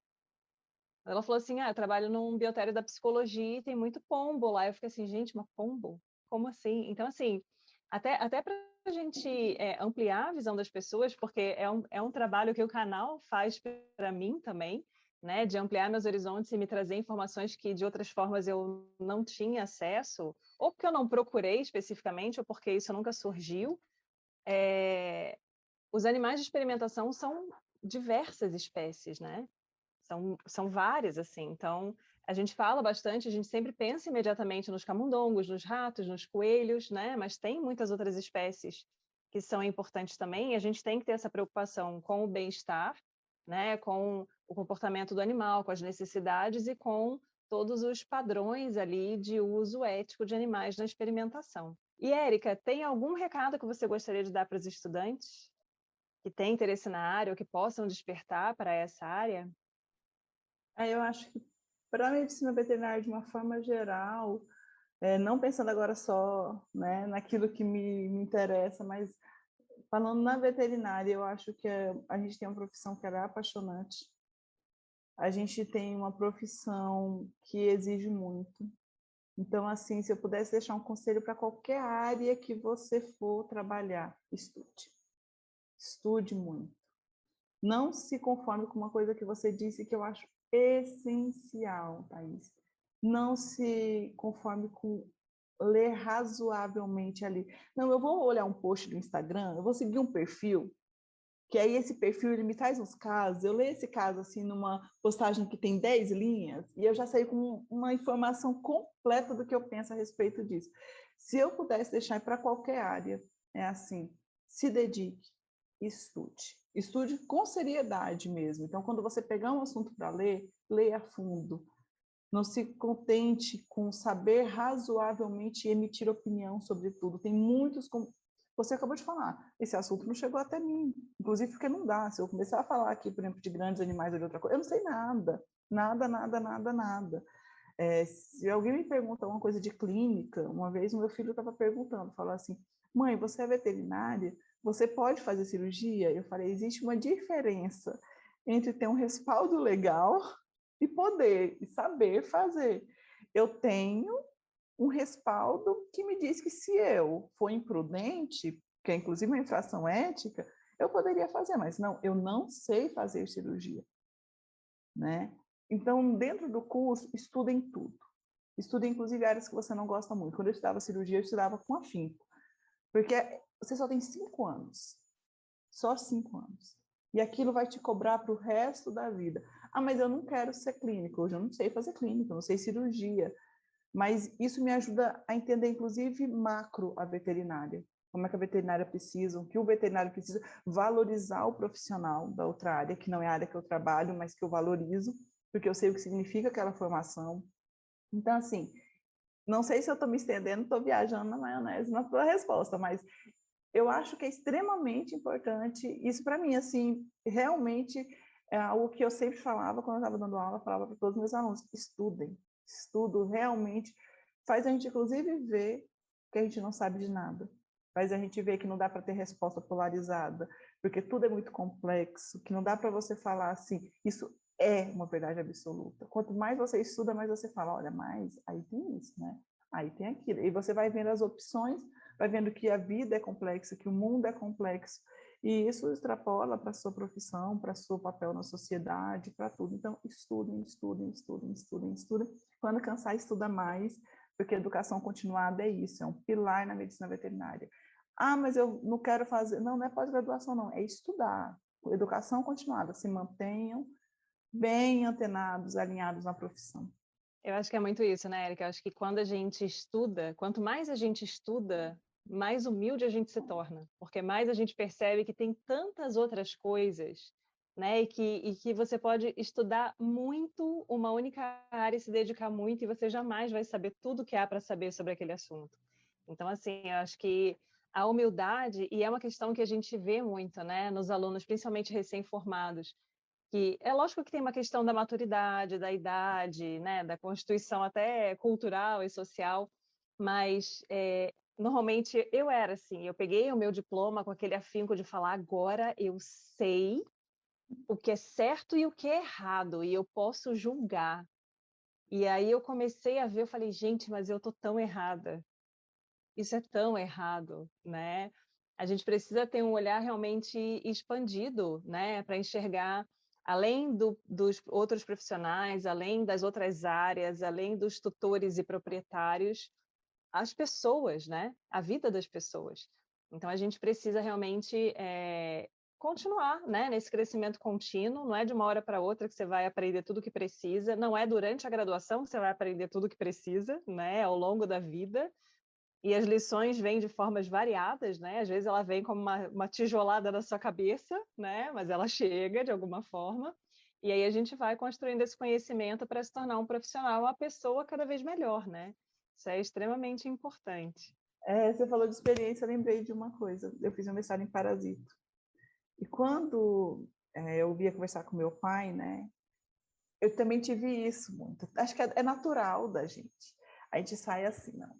Ela falou assim, eu trabalho num biotério da psicologia e tem muito pombo lá. Eu fiquei assim, gente, mas pombo? Como assim? Então, assim, até para a gente ampliar a visão das pessoas, porque é um trabalho que o canal faz para mim também, né, de ampliar meus horizontes e me trazer informações que de outras formas eu não tinha acesso, ou porque eu não procurei especificamente, ou porque isso nunca surgiu. Os animais de experimentação são diversas espécies, né? São várias, assim. Então, a gente fala bastante, a gente sempre pensa imediatamente nos camundongos, nos ratos, nos coelhos, né? Mas tem muitas outras espécies que são importantes também, e a gente tem que ter essa preocupação com o bem-estar, né? Com o comportamento do animal, com as necessidades e com todos os padrões ali de uso ético de animais na experimentação. E, Érica, tem algum recado que você gostaria de dar para os estudantes que têm interesse na área ou que possam despertar para essa área? Aí eu acho que para a medicina veterinária, de uma forma geral, não pensando agora só, né, naquilo que me interessa, mas falando na veterinária, eu acho que a gente tem uma profissão que ela é apaixonante. A gente tem uma profissão que exige muito. Então, assim, se eu pudesse deixar um conselho para qualquer área que você for trabalhar, estude. Estude muito. Não se conforme com uma coisa que você disse que eu acho essencial, Thaís. Não se conforme com ler razoavelmente ali. Não, eu vou olhar um post do Instagram, eu vou seguir um perfil. que aí esse perfil ele me traz uns casos, eu leio esse caso assim numa postagem que tem 10 linhas e eu já saio com uma informação completa do que eu penso a respeito disso. Se eu pudesse deixar para qualquer área, é assim, se dedique, estude. Estude com seriedade mesmo. Então, quando você pegar um assunto para ler, leia a fundo. Não se contente com saber razoavelmente emitir opinião sobre tudo. Tem muitos, como você acabou de falar, esse assunto não chegou até mim, inclusive porque não dá. Se eu começar a falar aqui, por exemplo, de grandes animais ou de outra coisa, eu não sei nada, nada, nada, nada, nada. Se alguém me pergunta uma coisa de clínica, uma vez o meu filho estava perguntando, falou assim, mãe, você é veterinária? Você pode fazer cirurgia? Eu falei, existe uma diferença entre ter um respaldo legal e poder, e saber fazer. Eu tenho um respaldo que me diz que se eu for imprudente, que é inclusive uma infração ética, eu poderia fazer, mas não, eu não sei fazer cirurgia, né? Então, dentro do curso, estudem tudo. Estudem, inclusive, áreas que você não gosta muito. Quando eu estudava cirurgia, eu estudava com afinco, porque você só tem 5 anos, só 5 anos. E aquilo vai te cobrar para o resto da vida. Ah, mas eu não quero ser clínico, hoje eu não sei fazer clínica, eu não sei cirurgia. Mas isso me ajuda a entender, inclusive, macro a veterinária. Como é que a veterinária precisa, o que o veterinário precisa, valorizar o profissional da outra área, que não é a área que eu trabalho, mas que eu valorizo, porque eu sei o que significa aquela formação. Então, assim, não sei se eu estou me estendendo, estou viajando na maionese na tua resposta, mas eu acho que é extremamente importante, isso para mim, assim, realmente é algo que eu sempre falava quando eu estava dando aula, falava para todos os meus alunos, estudem, estudo realmente faz a gente, inclusive, ver que a gente não sabe de nada, faz a gente ver que não dá para ter resposta polarizada, porque tudo é muito complexo, que não dá para você falar assim, isso é uma verdade absoluta. Quanto mais você estuda, mais você fala, olha, mais aí tem isso, né? Aí tem aquilo. E você vai vendo as opções, vai vendo que a vida é complexa, que o mundo é complexo, e isso extrapola para a sua profissão, para o seu papel na sociedade, para tudo. Então, estudem, estudem, estudem, estudem, estudem. Quando cansar, estuda mais, porque a educação continuada é isso, é um pilar na medicina veterinária. Ah, mas eu não quero fazer... Não, não é pós-graduação, não, é estudar. Educação continuada, se mantenham bem antenados, alinhados na profissão. Eu acho que é muito isso, né, Érica? Eu acho que quando a gente estuda, quanto mais a gente estuda, mais humilde a gente se torna, porque mais a gente percebe que tem tantas outras coisas, né, e que você pode estudar muito uma única área e se dedicar muito, e você jamais vai saber tudo que há para saber sobre aquele assunto. Então, assim, eu acho que a humildade, e é uma questão que a gente vê muito, né, nos alunos, principalmente recém-formados, que é lógico que tem uma questão da maturidade, da idade, né, da constituição até cultural e social, mas normalmente eu era assim, eu peguei o meu diploma com aquele afinco de falar agora eu sei o que é certo e o que é errado, e eu posso julgar. E aí eu comecei a ver, eu falei, gente, mas eu tô tão errada. Isso é tão errado, né? A gente precisa ter um olhar realmente expandido, né, para enxergar além dos outros profissionais, além das outras áreas, além dos tutores e proprietários, as pessoas, né? A vida das pessoas. Então, a gente precisa realmente continuar, né, nesse crescimento contínuo, não é de uma hora para outra que você vai aprender tudo o que precisa, não é durante a graduação que você vai aprender tudo o que precisa, né, ao longo da vida, e as lições vêm de formas variadas, né? Às vezes ela vem como uma tijolada na sua cabeça, né? Mas ela chega de alguma forma. E aí a gente vai construindo esse conhecimento para se tornar um profissional, uma pessoa cada vez melhor, né? Isso é extremamente importante. Você falou de experiência, eu lembrei de uma coisa. Eu fiz um mestrado em parasito. E quando eu via conversar com meu pai, né? Eu também tive isso muito. Acho que é natural da gente. A gente sai assim, não.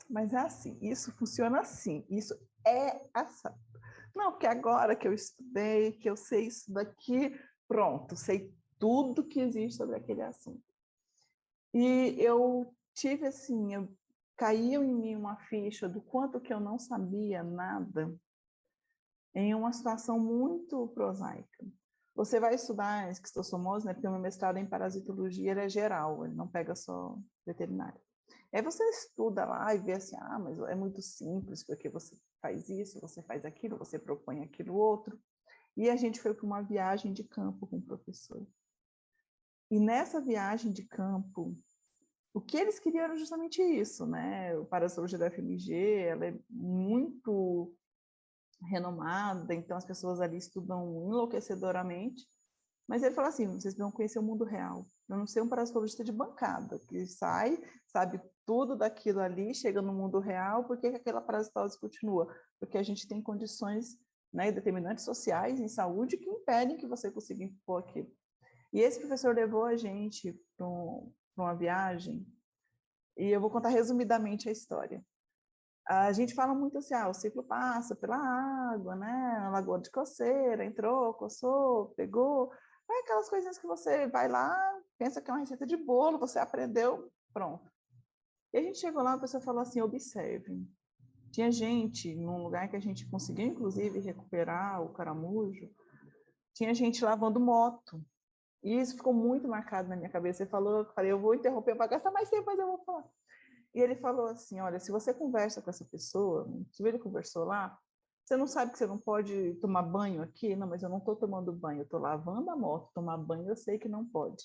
Mas é assim, isso funciona assim, isso é assim. Não, porque agora que eu estudei, que eu sei isso daqui, pronto, sei tudo que existe sobre aquele assunto. E eu tive assim, caiu em mim uma ficha do quanto que eu não sabia nada em uma situação muito prosaica. Você vai estudar esquistossomose, né? Porque o meu mestrado em parasitologia ele é geral, ele não pega só veterinário. Aí você estuda lá e vê assim, ah, mas é muito simples, porque você faz isso, você faz aquilo, você propõe aquilo outro. E a gente foi para uma viagem de campo com o professor. E nessa viagem de campo, o que eles queriam era justamente isso, né? O Parapsicologia da FMG, ela é muito renomada, então as pessoas ali estudam enlouquecedoramente, mas ele falou assim, vocês vão conhecer o mundo real, eu não ser um parapsicologista de bancada, que sai, sabe tudo daquilo ali, chega no mundo real, por que aquela parasitose continua? Porque a gente tem condições, né, determinantes sociais em saúde que impedem que você consiga impor aquilo. E esse professor levou a gente para uma viagem, e eu vou contar resumidamente a história. A gente fala muito assim, o ciclo passa pela água, né? A lagoa de coceira, entrou, coçou, pegou. É aquelas coisinhas que você vai lá, pensa que é uma receita de bolo, você aprendeu, pronto. E a gente chegou lá, a pessoa falou assim, observem. Tinha gente, num lugar que a gente conseguiu, inclusive, recuperar o caramujo, tinha gente lavando moto. E isso ficou muito marcado na minha cabeça. Ele falou, eu falei, eu vou interromper para gastar mais tempo, mas eu vou falar. E ele falou assim, olha, se você conversa com essa pessoa, se ele conversou lá, você não sabe que você não pode tomar banho aqui? Não, mas eu não estou tomando banho, eu estou lavando a moto, tomar banho eu sei que não pode.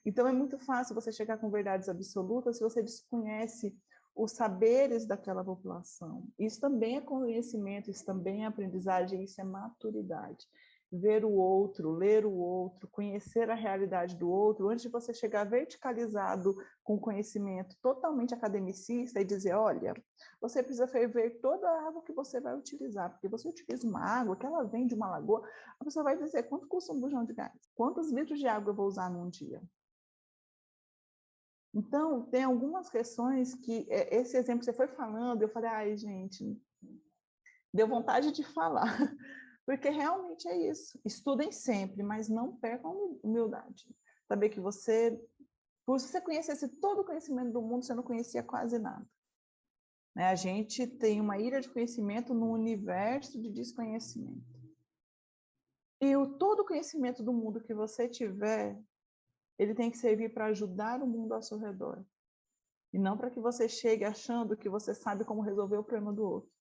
Então é muito fácil você chegar com verdades absolutas se você desconhece os saberes daquela população. Isso também é conhecimento, isso também é aprendizagem, isso é maturidade. Ver o outro, ler o outro, conhecer a realidade do outro, antes de você chegar verticalizado com conhecimento totalmente academicista e dizer, olha, você precisa ferver toda a água que você vai utilizar, porque você utiliza uma água que ela vem de uma lagoa, a pessoa vai dizer, quanto custa um bujão de gás? Quantos litros de água eu vou usar num dia? Então, tem algumas questões que, esse exemplo que você foi falando, eu falei, ai, gente, deu vontade de falar. Porque realmente é isso. Estudem sempre, mas não percam humildade. Saber que você, por você conhecesse todo o conhecimento do mundo, você não conhecia quase nada. Né? A gente tem uma ilha de conhecimento no universo de desconhecimento. E todo o conhecimento do mundo que você tiver, ele tem que servir para ajudar o mundo ao seu redor. E não para que você chegue achando que você sabe como resolver o problema do outro.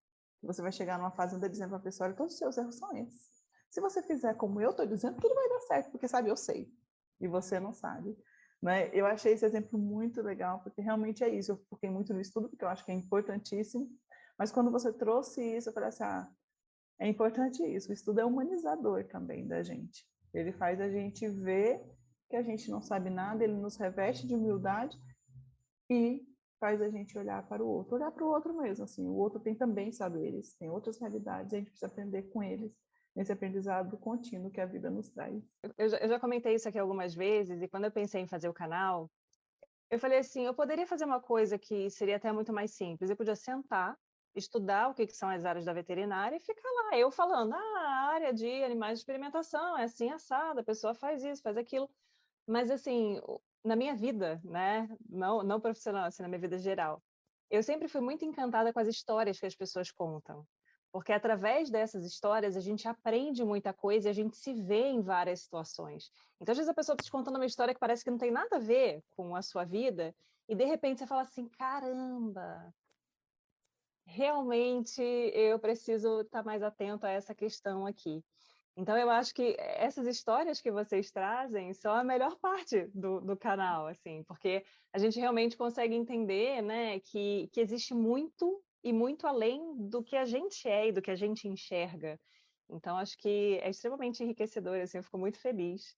Você vai chegar numa fazenda dizendo para a pessoa, olha, todos os seus erros são esses. Se você fizer como eu estou dizendo, tudo vai dar certo, porque, sabe, eu sei. E você não sabe. Né? Eu achei esse exemplo muito legal, porque realmente é isso. Eu foquei muito no estudo, porque eu acho que é importantíssimo. Mas quando você trouxe isso, eu falei assim, é importante isso. O estudo é humanizador também da gente. Ele faz a gente ver que a gente não sabe nada, ele nos reveste de humildade e faz a gente olhar para o outro mesmo, assim, o outro tem também saberes, tem outras realidades, a gente precisa aprender com eles, nesse aprendizado contínuo que a vida nos traz. Eu já comentei isso aqui algumas vezes, e quando eu pensei em fazer o canal, eu falei assim, eu poderia fazer uma coisa que seria até muito mais simples, eu podia sentar, estudar o que são as áreas da veterinária e ficar lá, eu falando, a área de animais de experimentação é assim, assada, a pessoa faz isso, faz aquilo, mas assim, na minha vida, né, não profissional, assim, na minha vida geral, eu sempre fui muito encantada com as histórias que as pessoas contam, porque através dessas histórias a gente aprende muita coisa e a gente se vê em várias situações. Então, às vezes a pessoa está te contando uma história que parece que não tem nada a ver com a sua vida e, de repente, você fala assim, caramba, realmente eu preciso estar mais atento a essa questão aqui. Então, eu acho que essas histórias que vocês trazem são a melhor parte do canal, assim, porque a gente realmente consegue entender, né, que existe muito e muito além do que a gente é e do que a gente enxerga. Então, acho que é extremamente enriquecedor, assim, eu fico muito feliz.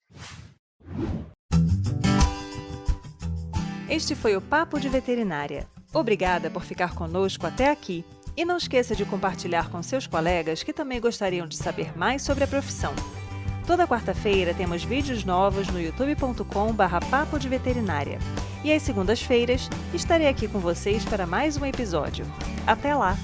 Este foi o Papo de Veterinária. Obrigada por ficar conosco até aqui. E não esqueça de compartilhar com seus colegas que também gostariam de saber mais sobre a profissão. Toda quarta-feira temos vídeos novos no youtube.com/papo de veterinária. E às segundas-feiras estarei aqui com vocês para mais um episódio. Até lá!